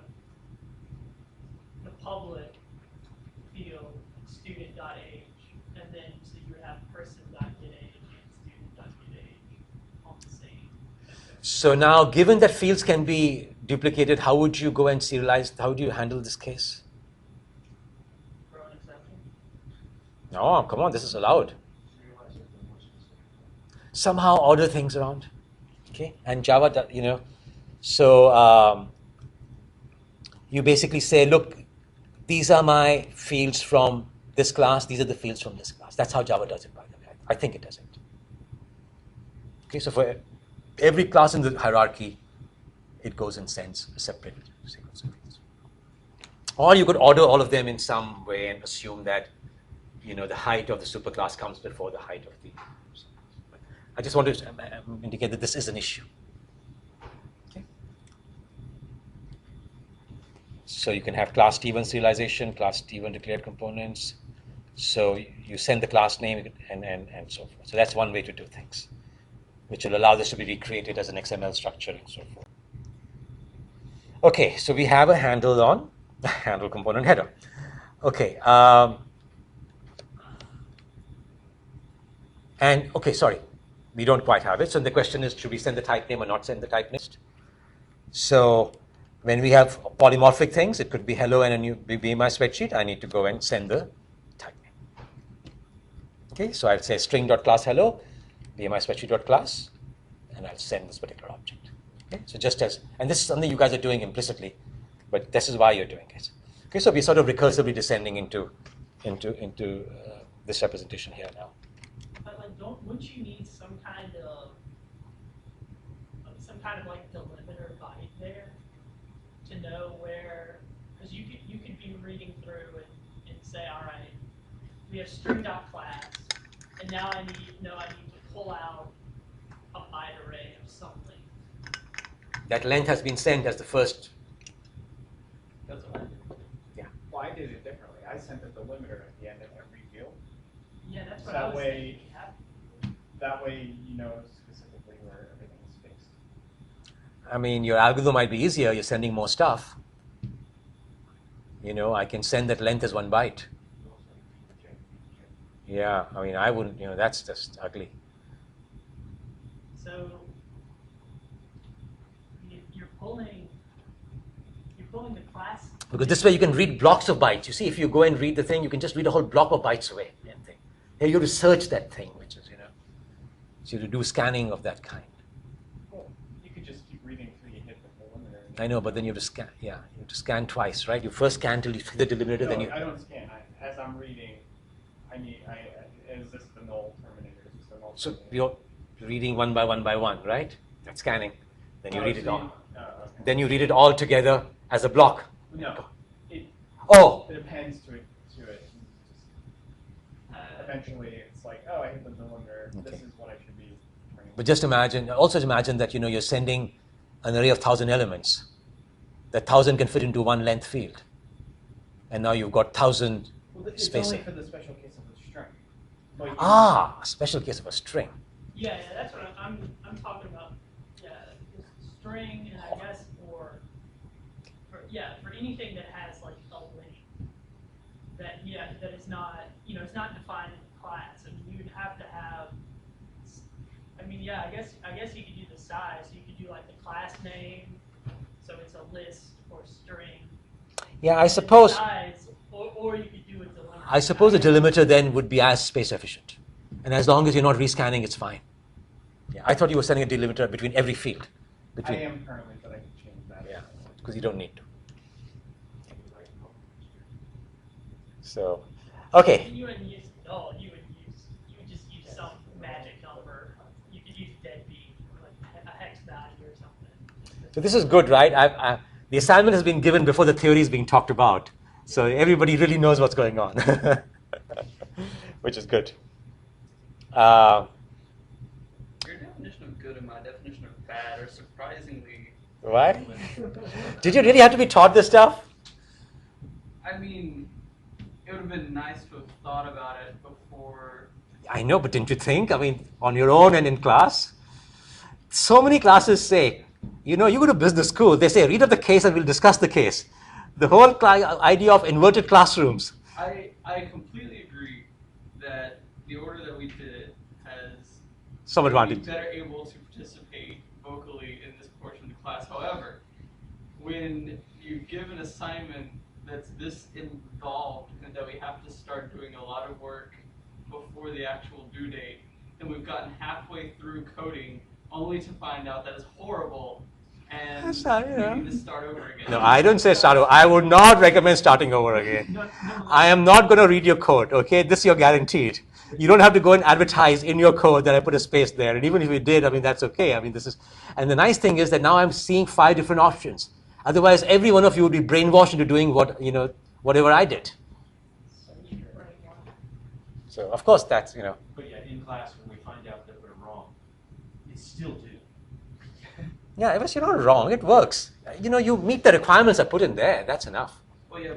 the public field student.age, and then so you would have person.getAge and student.getAge on the same. So now, given that fields can be duplicated, how would you go and serialize? How do you handle this case? Throw an exception. No, come on, this is allowed. Somehow order things around. Okay, and Java, so you basically say, look, these are my fields from this class, these are the fields from this class. That's how Java does it, by the way. I think it does it. Okay, so for every class in the hierarchy, it goes and sends a separate sequence of fields. Or you could order all of them in some way and assume that, the height of the superclass comes before the height of the. I just wanted to indicate that this is an issue. Okay. So you can have class T1 serialization, class T1 declared components. So you send the class name and so forth. So that's one way to do things, which will allow this to be recreated as an XML structure and so forth. Okay, so we have a handle on the handle component header. Okay. Sorry. We don't quite have it. So the question is, should we send the type name or not send the type name? So when we have polymorphic things, it could be hello and a new BMI spreadsheet. I need to go and send the type name. Okay, so I'll say string.class hello, BMI spreadsheet.class, and I'll send this particular object. Okay, so and this is something you guys are doing implicitly, but this is why you're doing it. Okay, so we're sort of recursively descending into this representation here now. Wouldn't you need some kind of like delimiter byte there to know where? Because you could be reading through and say, all right, we have string.class, and now I need to pull out a byte array of something. That length has been sent as the first. That's what I did. Yeah. Well, I did it differently. I sent a delimiter at the end of every field. Yeah, that's what That I was way- thinking. That way, you know specifically where everything is fixed. I mean, your algorithm might be easier. You're sending more stuff. I can send that length as 1 byte. Yeah, I mean, I wouldn't. That's just ugly. So you're pulling the class. Because this way you can read blocks of bytes. You see, if you go and read the thing, you can just read a whole block of bytes away. Here you have to search that thing, which is, so you have to do scanning of that kind. Well, you could just keep reading until you hit the delimiter. I know, but then you have to scan. Yeah, you have to scan twice, right? You first scan till you see the delimiter, then you. I don't scan. As I'm reading, is this the null terminator? Is this the null So terminator? you're reading one by one, right? That's scanning. Then you read it all. Okay. Then you read it all together as a block. No, it Oh, appends to it. Eventually, it's like, oh, I hit the delimiter. Okay. This is what I should be turning. but just imagine that you're sending an array of 1,000 elements. That 1,000 can fit into one length field, and now you've got 1,000 It's spacing. only for the special case of the string. Like, A special case of a string. Yeah, that's what I'm talking about. Yeah, string, and I guess for anything that has like a link that is not it's not defined in the class. I mean, you'd have to have. I mean, yeah, I guess you could do the size. You could do like the class name, so it's a list or string. Yeah, I suppose. Size, or you could do a delimiter. I suppose the delimiter then would be as space efficient, and as long as you're not rescanning, it's fine. Yeah, I thought you were sending a delimiter between every field. I am currently, but I can change that. Yeah, because you don't need to. So, okay. You wouldn't use you would just use some magic number. You could use deadbeat, like a hex value or something. So this is good, right? The assignment has been given before the theory is being talked about. So everybody really knows what's going on, which is good. Your definition of good and my definition of bad are surprisingly. Why? Did you really have to be taught this stuff? I mean, it would have been nice to have thought about it before. I know, but didn't you think? I mean, on your own and in class? So many classes say, you go to business school, they say, read up the case and we'll discuss the case. The whole idea of inverted classrooms. I completely agree that the order that we did it has Some made me advantage. better able to participate vocally in this portion of the class. However, when you give an assignment that's this involved and that we have to start doing a lot of work before the actual due date, and we've gotten halfway through coding only to find out that it's horrible and That's not, we need to start over again. No, I don't say start over. I would not recommend starting over again. I am not going to read your code, okay? This you're guaranteed. You don't have to go and advertise in your code that I put a space there. And even if you did, I mean, that's okay. I mean, and the nice thing is that now I'm seeing 5 different options. Otherwise, every one of you would be brainwashed into doing whatever I did. So, of course, that's, But yeah, in class, when we find out that we're wrong, it's still due. Yeah, unless you're not wrong, it works. You meet the requirements I put in there. That's enough. Well, yeah,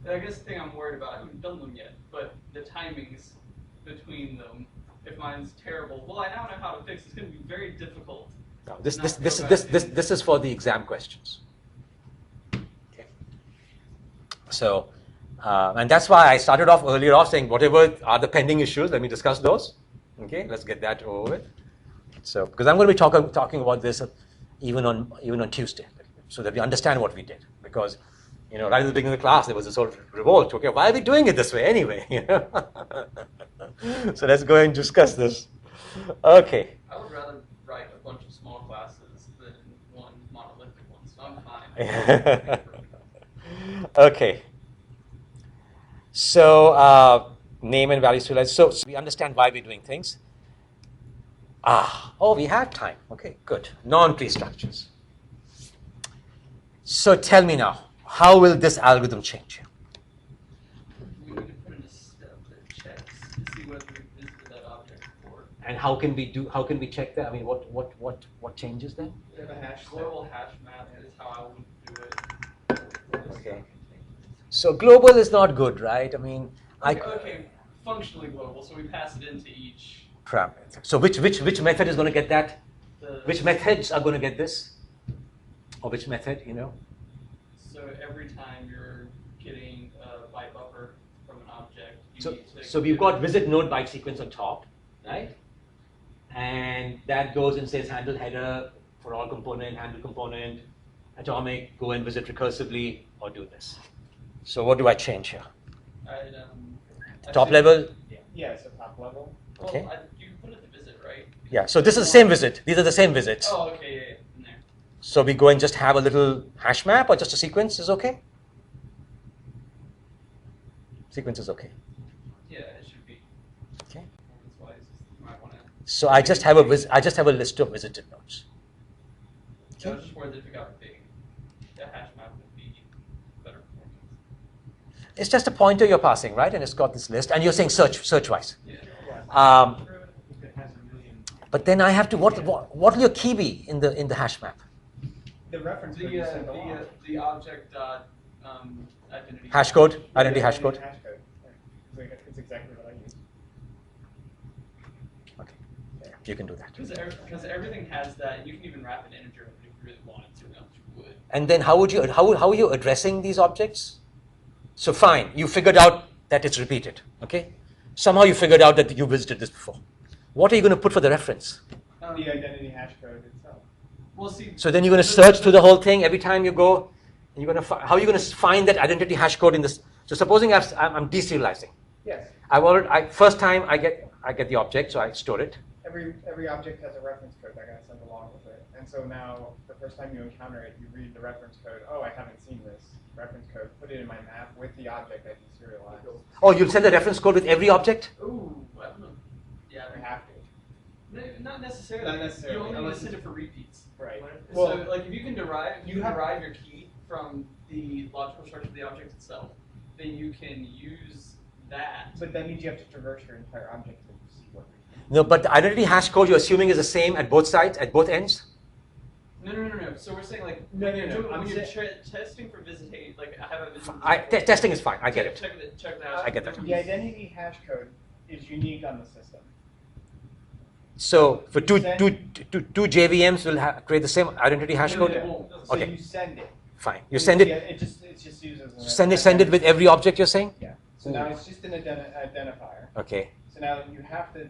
but I guess the thing I'm worried about, I haven't done them yet, but the timings between them, if mine's terrible, well, I now know how to fix it. It's going to be very difficult. No, this is for the exam questions. Okay. So, and that's why I started off earlier saying whatever are the pending issues, let me discuss those. Okay, let's get that over with. So, because I'm going to be talking about this even on Tuesday, so that we understand what we did. Because, right at the beginning of the class, there was a sort of revolt. Okay, why are we doing it this way anyway? So let's go and discuss this. Okay. I would rather write a bunch of small classes than one monolithic one, so I'm fine. Okay. So, name and value serialized. So we understand why we're doing things. We have time. Okay, good. Non-tree structures. So tell me now, how will this algorithm change? We need to put in a step that checks to see whether we visited that object before. And how can we check that? I mean, what changes then? We have a hash Global hash map is how I would do it. Okay. So global is not good, right? I mean, Okay, functionally global, so we pass it into each. parameter. So which method is going to get that? The, Which methods are going to get this? Or which method, So every time you're getting a byte buffer from an object, you So, need to. so we've got visit node byte sequence on top, right? And that goes and says handle header for all component, handle component, atomic, go and visit recursively, or do this. So what do I change here? Top Level? Yeah, so top level. Well, Okay. you can put it to visit, right? Yeah, so this is the same visit. These are the same visits. Oh, okay, yeah, in there. So we go and just have a little hash map or just a sequence is okay? Sequence is okay. Yeah, it should be. Okay. That's why you might want to. So I just have a list of visited nodes. I was just worried if it got big, the hash map would be better performance. It's just a pointer you're passing, right? And it's got this list, and you're saying search wise. Yeah. If it has a million. But then I have to what will your key be in the hash map? The reference code you send along. The object dot identity. Hashcode, identity hashcode. Hashcode. Yeah. It's exactly what I use. Okay, yeah, you can do that. Because everything has that, and you can even wrap an integer if you really wanted to, you would. And then how are you addressing these objects? So fine, you figured out that it's repeated. Okay, somehow you figured out that you visited this before. What are you going to put for the reference? The identity hashcode itself. Well, see. So then you're going to search through the whole thing every time you go, and you're going to how are you going to find that identity hash code in this? So supposing I'm deserializing. Yes. First time I get the object, so I store it. Every object has a reference code that I gotta send along with it. And so now the first time you encounter it, you read the reference code, oh, I haven't seen this. reference code, put it in my map with the object I deserialized. Oh, you'll send the reference code with every object? Ooh, I don't know. Yeah, I have to. Not necessarily. Not necessarily, You only need unless to send it's- it for repeats. Right. So, Well, like, if you can derive, you have- derive your key from the logical structure of the object itself, then you can use that. but that means you have to traverse your entire object to see what. No, but the identity hash code you're assuming is the same at both sides, at both ends? No. So we're saying like No, when no, you're, no, doing, I'm when you're saying- testing for visitation, like I have a visiting. Testing is fine, I get it. Check the I get that. The identity hash code is unique on the system. So for two Send- JVMs will create the same identity hash No, code? it won't. So Okay. you send it. Fine. You send it, Yeah, it just uses. send it with every object you're saying? Yeah. So now it's just an identifier. Okay, So now you have to,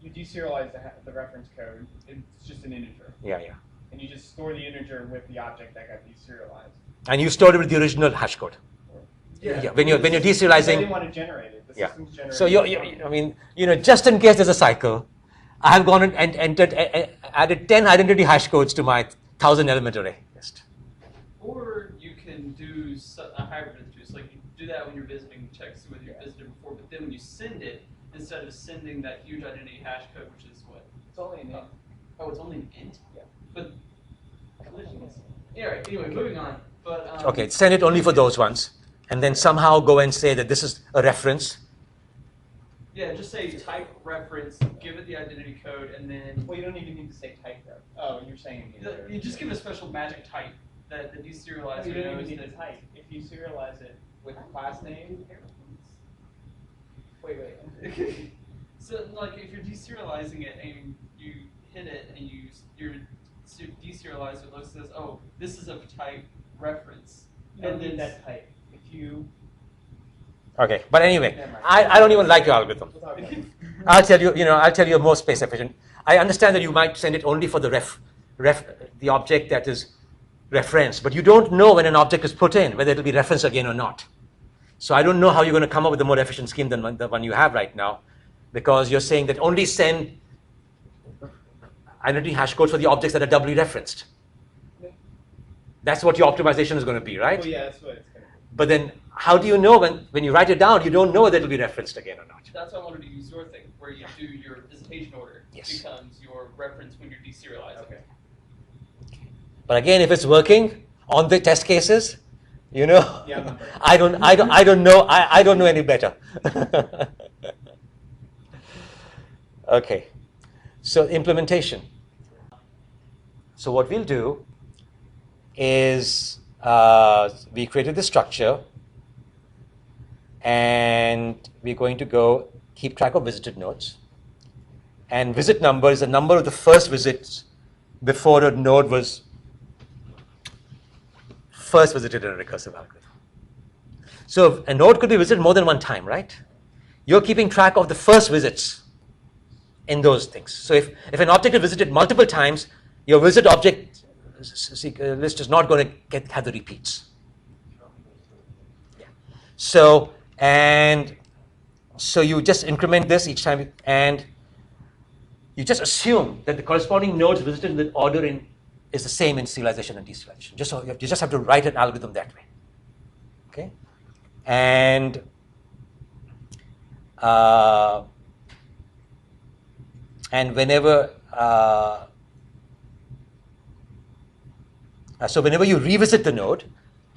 you deserialize the reference code. It's just an integer, yeah. and you just store the integer with the object that got deserialized. And you stored it with the original hash code? Yeah, when you're I didn't deserializing. want to generate it. The Yeah. system's generating. So I mean, just in case there's a cycle, I have gone and added 10 identity hash codes to my 1,000 element array list. Or you can do a hybrid of the two. So like you do that when you're visiting, check see whether you've visited before. But then when you send it, instead of sending that huge identity hash code, which is what? It's only an int. Oh, it's only an int. Yeah. But yeah. Right. Anyway, moving on. But Okay, send it only for those ones, and then somehow go and say that this is a reference. Yeah, just say type reference, give it the identity code, and then Well, you don't even need to say type though. Oh, you're saying you just give it a special magic type that the deserializer You don't even knows need to that. type. If you serialize it with a class name. Wait. So, like, if you're deserializing it and you hit it and your deserializer looks says, oh, this is of type reference, You don't and need then that type. If you. Okay, but anyway, Never mind. I don't even like your algorithm. We'll talk about it. I'll tell you more space efficient. I understand that you might send it only for the the object that is referenced, but you don't know when an object is put in, whether it will be referenced again or not. So I don't know how you're going to come up with a more efficient scheme than the one you have right now, because you're saying that only send identity hash codes for the objects that are doubly referenced. That's what your optimization is going to be, right? Well, yeah, that's what it's going to be. But then how do you know when you write it down, you don't know whether it will be referenced again or not? that's why I wanted to use your thing, where you do your visitation order Yes. becomes your reference when you're deserializing. Okay. But again, if it's working on the test cases, Yeah. I don't know any better. Okay, so implementation. So what we'll do is we created the structure, and we're going to go keep track of visited nodes. And visit number is the number of the first visits before a node was first visited in a recursive algorithm. So a node could be visited more than one time, right? You're keeping track of the first visits in those things. So if an object is visited multiple times, your visit object list is not going to have the repeats. Yeah. So you just increment this each time, and you just assume that the corresponding nodes visited in the order is the same in serialization and deserialization. You just have to write an algorithm that way. Okay, and whenever whenever you revisit the node,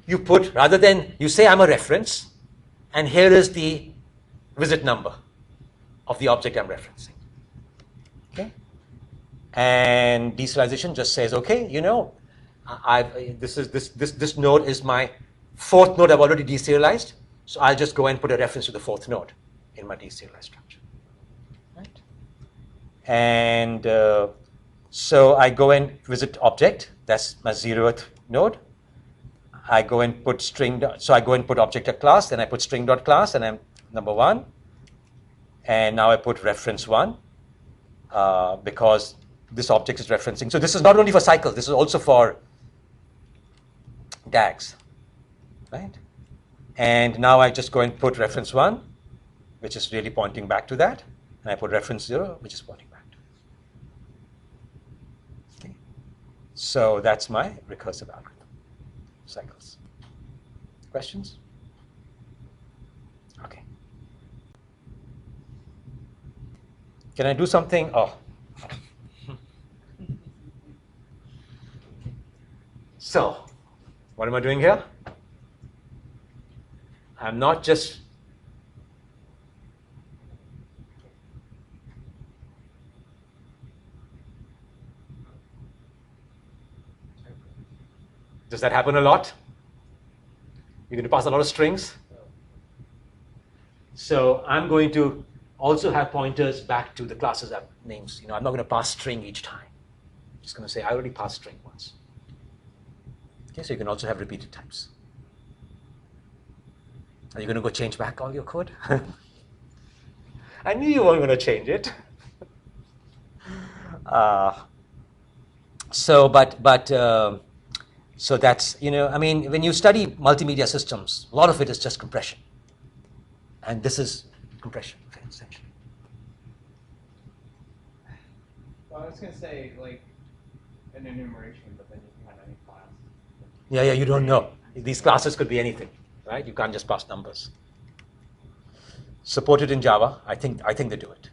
you put, rather than you say I'm a reference, and here is the visit number of the object I'm referencing. Okay, and deserialization just says, okay, this node is my fourth node I've already deserialized, so I'll just go and put a reference to the fourth node in my deserialized structure. Right? And so I go and visit object, that's my 0th node. I go and put string, so I go and put object a class, then I put string.class, and I'm number 1. And now I put reference 1 because this object is referencing. So this is not only for cycles, this is also for DAGs, right? And now I just go and put reference 1, which is really pointing back to that, and I put reference 0, which is pointing back to it. Okay. So that's my recursive algorithm, cycles. Questions? Okay. Can I do something? Oh. So, what am I doing here? I'm not just Does that happen a lot? You're going to pass a lot of strings. So I'm going to also have pointers back to the classes names. I'm not going to pass string each time. I'm just going to say I already passed string once. Okay, so you can also have repeated types. Are you going to go change back all your code? I knew you weren't going to change it. So that's, when you study multimedia systems, a lot of it is just compression. And this is compression, essentially. Well, I was going to say, like, an enumeration, but then you can have any class. Yeah, you don't know. These classes could be anything, right? You can't just pass numbers. Supported in Java. I think they do it.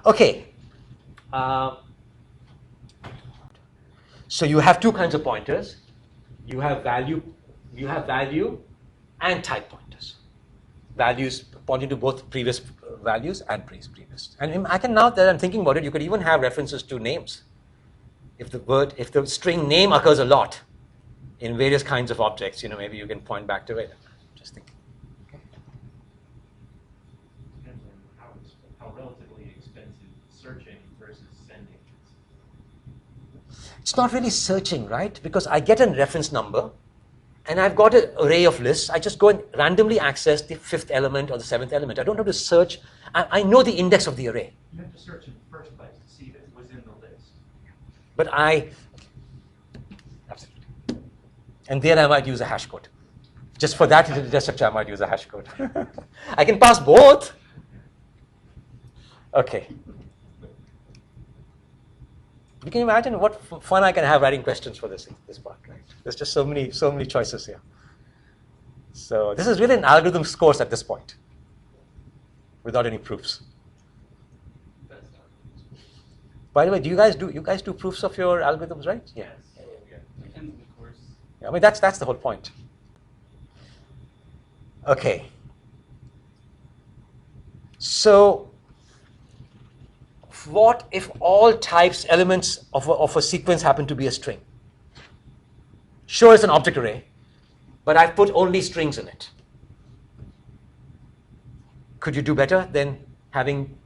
Okay. So you have two kinds of pointers. You have value and type pointers. Values pointing to both previous values and previous. And I can, now that I'm thinking about it, you could even have references to names. If the string name occurs a lot in various kinds of objects, maybe you can point back to it. Just thinking. Depends on how relatively expensive searching versus sending is. It's not really searching, right? Because I get a reference number, and I've got an array of lists. I just go and randomly access the 5th element or the 7th element. I don't have to search. I know the index of the array. You have to search in the first place to see if it was in the list. But absolutely. And there I might use a hashcode. Just for that data structure, I might use a hashcode. I can pass both. Okay. You can imagine what fun I can have writing questions for this part, right? There's just so many choices here. So this is really an algorithms course at this point, without any proofs. By the way, do you guys do proofs of your algorithms, right? Yeah. Depends on the course. Yeah, I mean that's the whole point. Okay. So what if all elements of a sequence happen to be a string? Sure, it's an object array, but I've put only strings in it. Could you do better than having?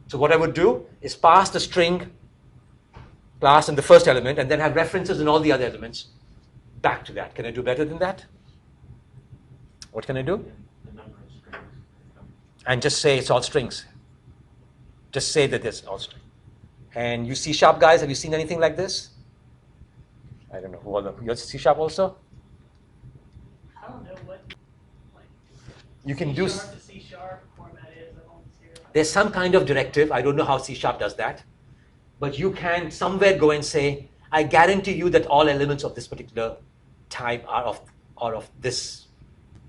So what I would do is pass the string class in the first element and then have references in all the other elements back to that. Can I do better than that? What can I do? The number of strings. And just say it's all strings. Just say that it's all string. And you C# guys, have you seen anything like this? I don't know. Who all you're C# also? I don't know what like You can do. C# to C# format is. I don't see it. There's some kind of directive. I don't know how C# does that. But you can somewhere go and say, I guarantee you that all elements of this particular type are of this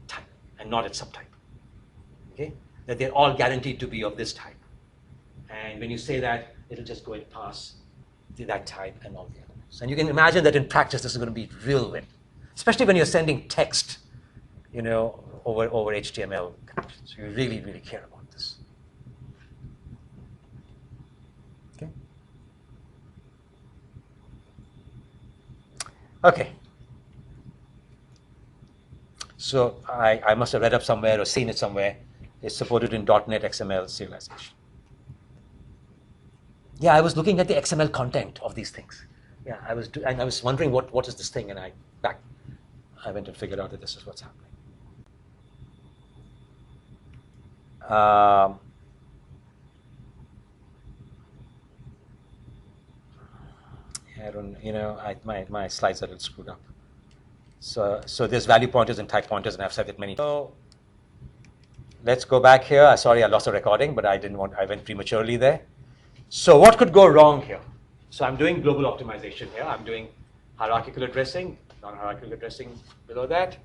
type and not its subtype. Okay? That they're all guaranteed to be of this type. And when you say that, it'll just go and pass that type and all the elements. And you can imagine that in practice, this is going to be real win, especially when you're sending text, over HTML connections. You really, really care about this. Okay. Okay. So I must have read up somewhere or seen it somewhere. It's supported in .NET XML serialization. Yeah, I was looking at the XML content of these things. Yeah, I was wondering what is this thing, and I went and figured out that this is what's happening. I don't, my slides are a little screwed up. So there's value pointers and type pointers, and I've said it many. So let's go back here. Sorry, I lost the recording, but I went prematurely there. So what could go wrong here? So I'm doing global optimization here. I'm doing hierarchical addressing, non-hierarchical addressing below that.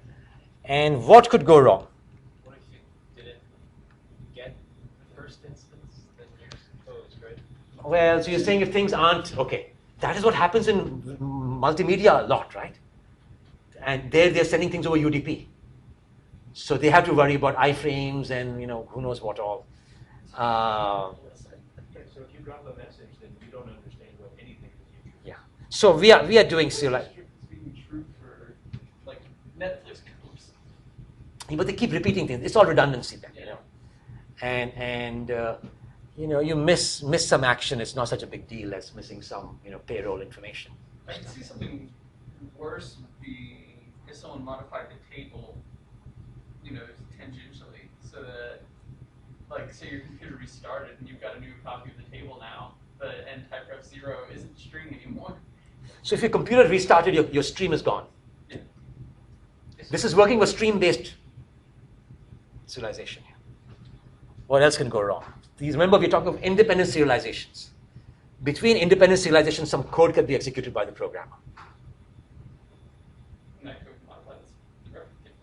And what could go wrong? What if you didn't get the first instance, then you're supposed, right? Well, so you're saying if things aren't, okay, that is what happens in multimedia a lot, right? And they're sending things over UDP. So they have to worry about iframes and, who knows what all. So if you drop a message, then you don't understand what anything is usually. Yeah. So we are doing serialization. It's being true for like Netflix groups. But they keep repeating things. It's all redundancy then, you miss some action. It's not such a big deal as missing some, payroll information. I can see something worse would be if someone modified the table, tangentially, so that, like, say your computer restarted and you've got a new copy of the table now, but end type ref 0 isn't string anymore. So if your computer restarted, your stream is gone. Yeah. This is working with stream-based serialization. What else can go wrong? Remember, we're talking of independent serializations. Between independent serializations, some code can be executed by the programmer. And that could modify this ref table.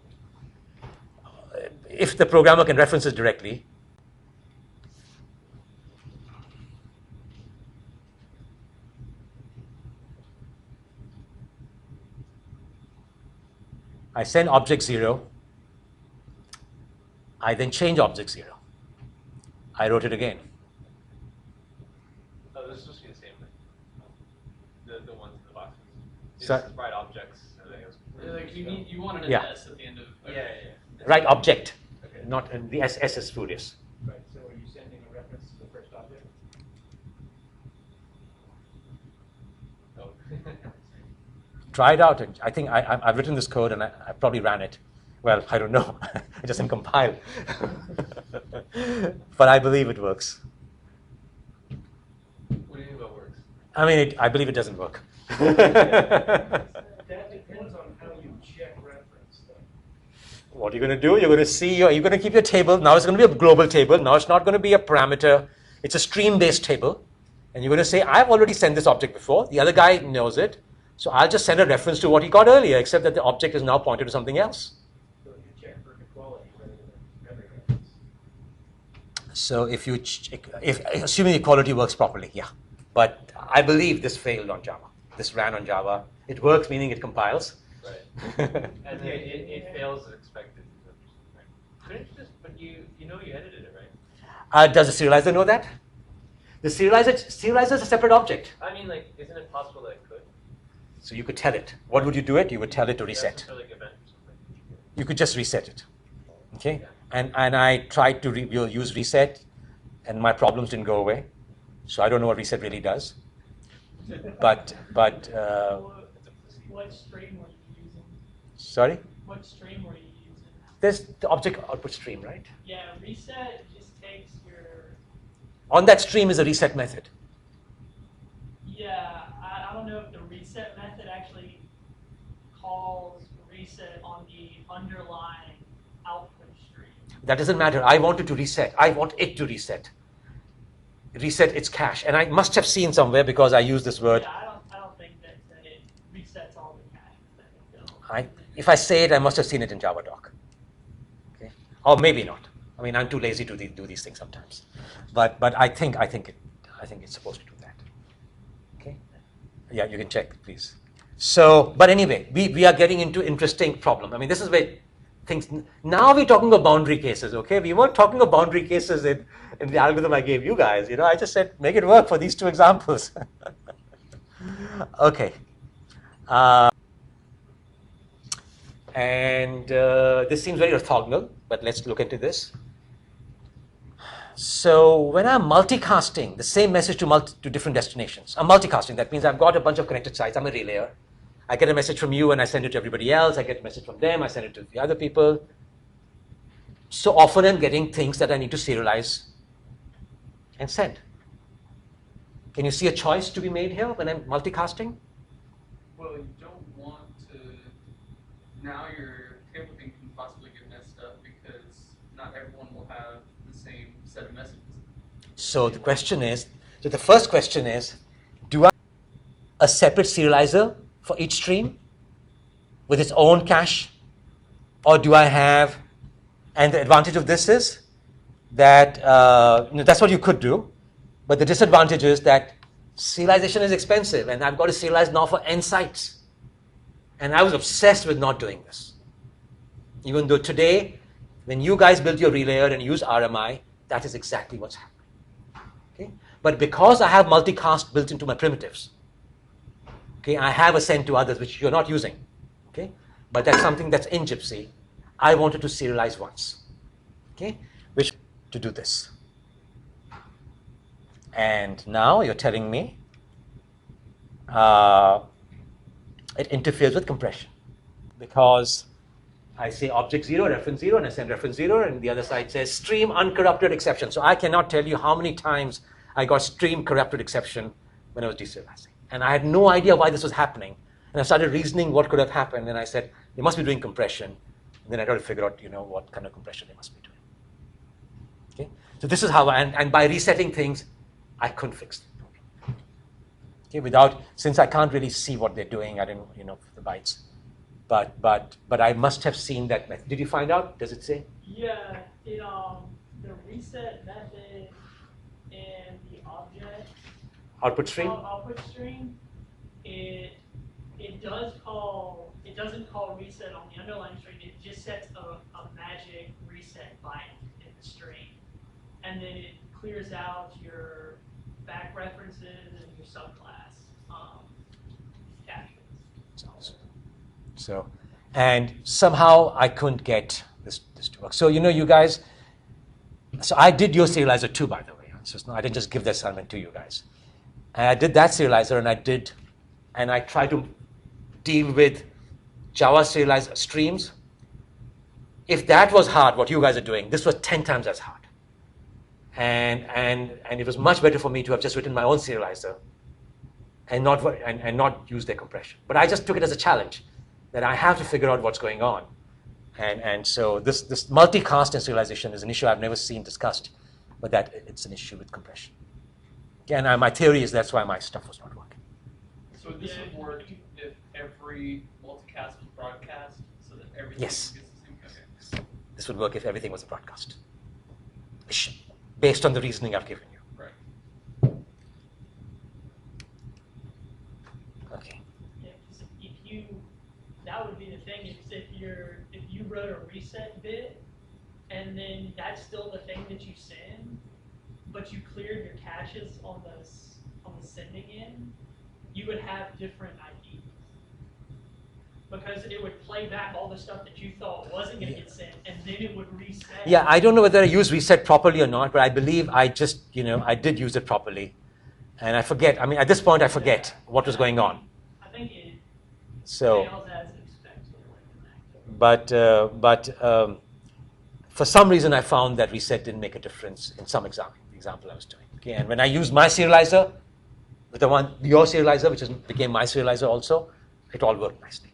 If the programmer can reference it directly, I send object 0, I then change object 0. I wrote it again. Oh, this is supposed to be the same thing. The ones in the boxes. So- Just write objects. And then it goes, Like you wanted an Yeah. S at the end of. yeah. Right object, Okay. not the S is spurious. Right. So are you sending a reference to the first object? Oh. Try it out. I think I've written this code and I probably ran it. Well, I don't know. It doesn't compile. But I believe it works. What do you mean about works? I mean, I believe it doesn't work. That depends on how you check reference, though. What you're going to do, you're going to see, you're going to keep your table. Now it's going to be a global table. Now it's not going to be a parameter. It's a stream-based table. And you're going to say, I've already sent this object before. The other guy knows it. So I'll just send a reference to what he got earlier, except that the object is now pointed to something else. So you check for equality rather than memory reference. So if you assuming equality works properly, yeah. But I believe this failed on Java. This ran on Java. It works, meaning it compiles. Right. And it fails as expected. Right. Couldn't you just, but you edited it, right? Does the serializer know that? The serializer is a separate object. I mean, like, isn't it possible that it could? So you could tell it. What would you do it? You would tell it to reset. That's like event or something. You could just reset it. Okay? And I tried to use reset, and my problems didn't go away. So I don't know what reset really does. But What stream were you using? sorry? What stream were you using? There's the object output stream, right? Yeah, reset just takes your. On that stream is a reset method. Yeah, I don't know if the reset method actually calls reset on the underlying output stream. That doesn't matter. I want it to reset. I want it to reset. Reset its cache. And I must have seen somewhere, because I use this word. Yeah, I don't think that it resets all the cache. If I say it, I must have seen it in Java doc. Okay? Or maybe not. I mean, I'm too lazy to do these things sometimes. But I think it's supposed to do that. Okay? Yeah, you can check, please. So, but anyway, we are getting into interesting problem. I mean, this is where things. Now we're talking about boundary cases. Okay, we weren't talking about boundary cases in the algorithm I gave you guys. I just said make it work for these two examples. Okay. This seems very orthogonal, but let's look into this. So when I'm multicasting the same message to different destinations, I'm multicasting. That means I've got a bunch of connected sites. I'm a relayer. I get a message from you and I send it to everybody else. I get a message from them. I send it to the other people. So often I'm getting things that I need to serialize and send. Can you see a choice to be made here when I'm multicasting? Well, you don't want to. Now your table thing can possibly get messed up because not everyone will have the same set of messages. So the first question is, do I have a separate serializer for each stream? with its own cache, or do I have, and the advantage of this is that that's what you could do, but the disadvantage is that serialization is expensive, and I've got to serialize now for n sites. And I was obsessed with not doing this. Even though today, when you guys build your relayer and use RMI, that is exactly what's happening. Okay? But because I have multicast built into my primitives, okay, I have a send to others, which you're not using. Okay? But that's something that's in Gypsy. I wanted to serialize once. Okay? Which to do this. And now you're telling me it interferes with compression, because I say object 0, reference 0, and I send reference 0, and the other side says stream uncorrupted exception. So I cannot tell you how many times I got stream corrupted exception when I was deserializing. And I had no idea why this was happening. And I started reasoning what could have happened, and I said, they must be doing compression. And then I tried to figure out, what kind of compression they must be doing. Okay? So this is how, and by resetting things, I couldn't fix it. Okay, since I can't really see what they're doing, I didn't, the bytes. But I must have seen that method. Did you find out? Does it say? Yeah, the reset method and the object Output stream? Output stream, it doesn't call reset on the underlying string. It just sets a magic reset byte in the string, and then it clears out your back references and your subclass caches. So, and somehow I couldn't get this to work. So, you guys, so I did your serializer too, by the way. So I didn't just give the assignment to you guys. And I did that serializer, and I tried to deal with Java serializer streams. If that was hard, what you guys are doing, this was 10 times as hard. And it was much better for me to have just written my own serializer and not use their compression. But I just took it as a challenge that I have to figure out what's going on. And so this multicast and serialization is an issue I've never seen discussed, but that it's an issue with compression. And my theory is that's why my stuff was not working. So this would work if every multicast was broadcast, so that everything Yes. gets the same. Okay. This would work if everything was a broadcast, based on the reasoning I've given you. Right. Okay. Yeah, 'cause that would be the thing, is if you wrote a reset bit, and then that's still the thing that you send, but you cleared your caches on the sending end, you would have different IDs. Because it would play back all the stuff that you thought wasn't going to get sent, and then it would reset. Yeah, I don't know whether I used reset properly or not, but I believe I just, I did use it properly. And I forget, at this point I forget what was going on. I think it So, fails as expected. but for some reason I found that reset didn't make a difference in some example I was doing. Okay, and when I used my serializer, with your serializer, which became my serializer also, it all worked nicely.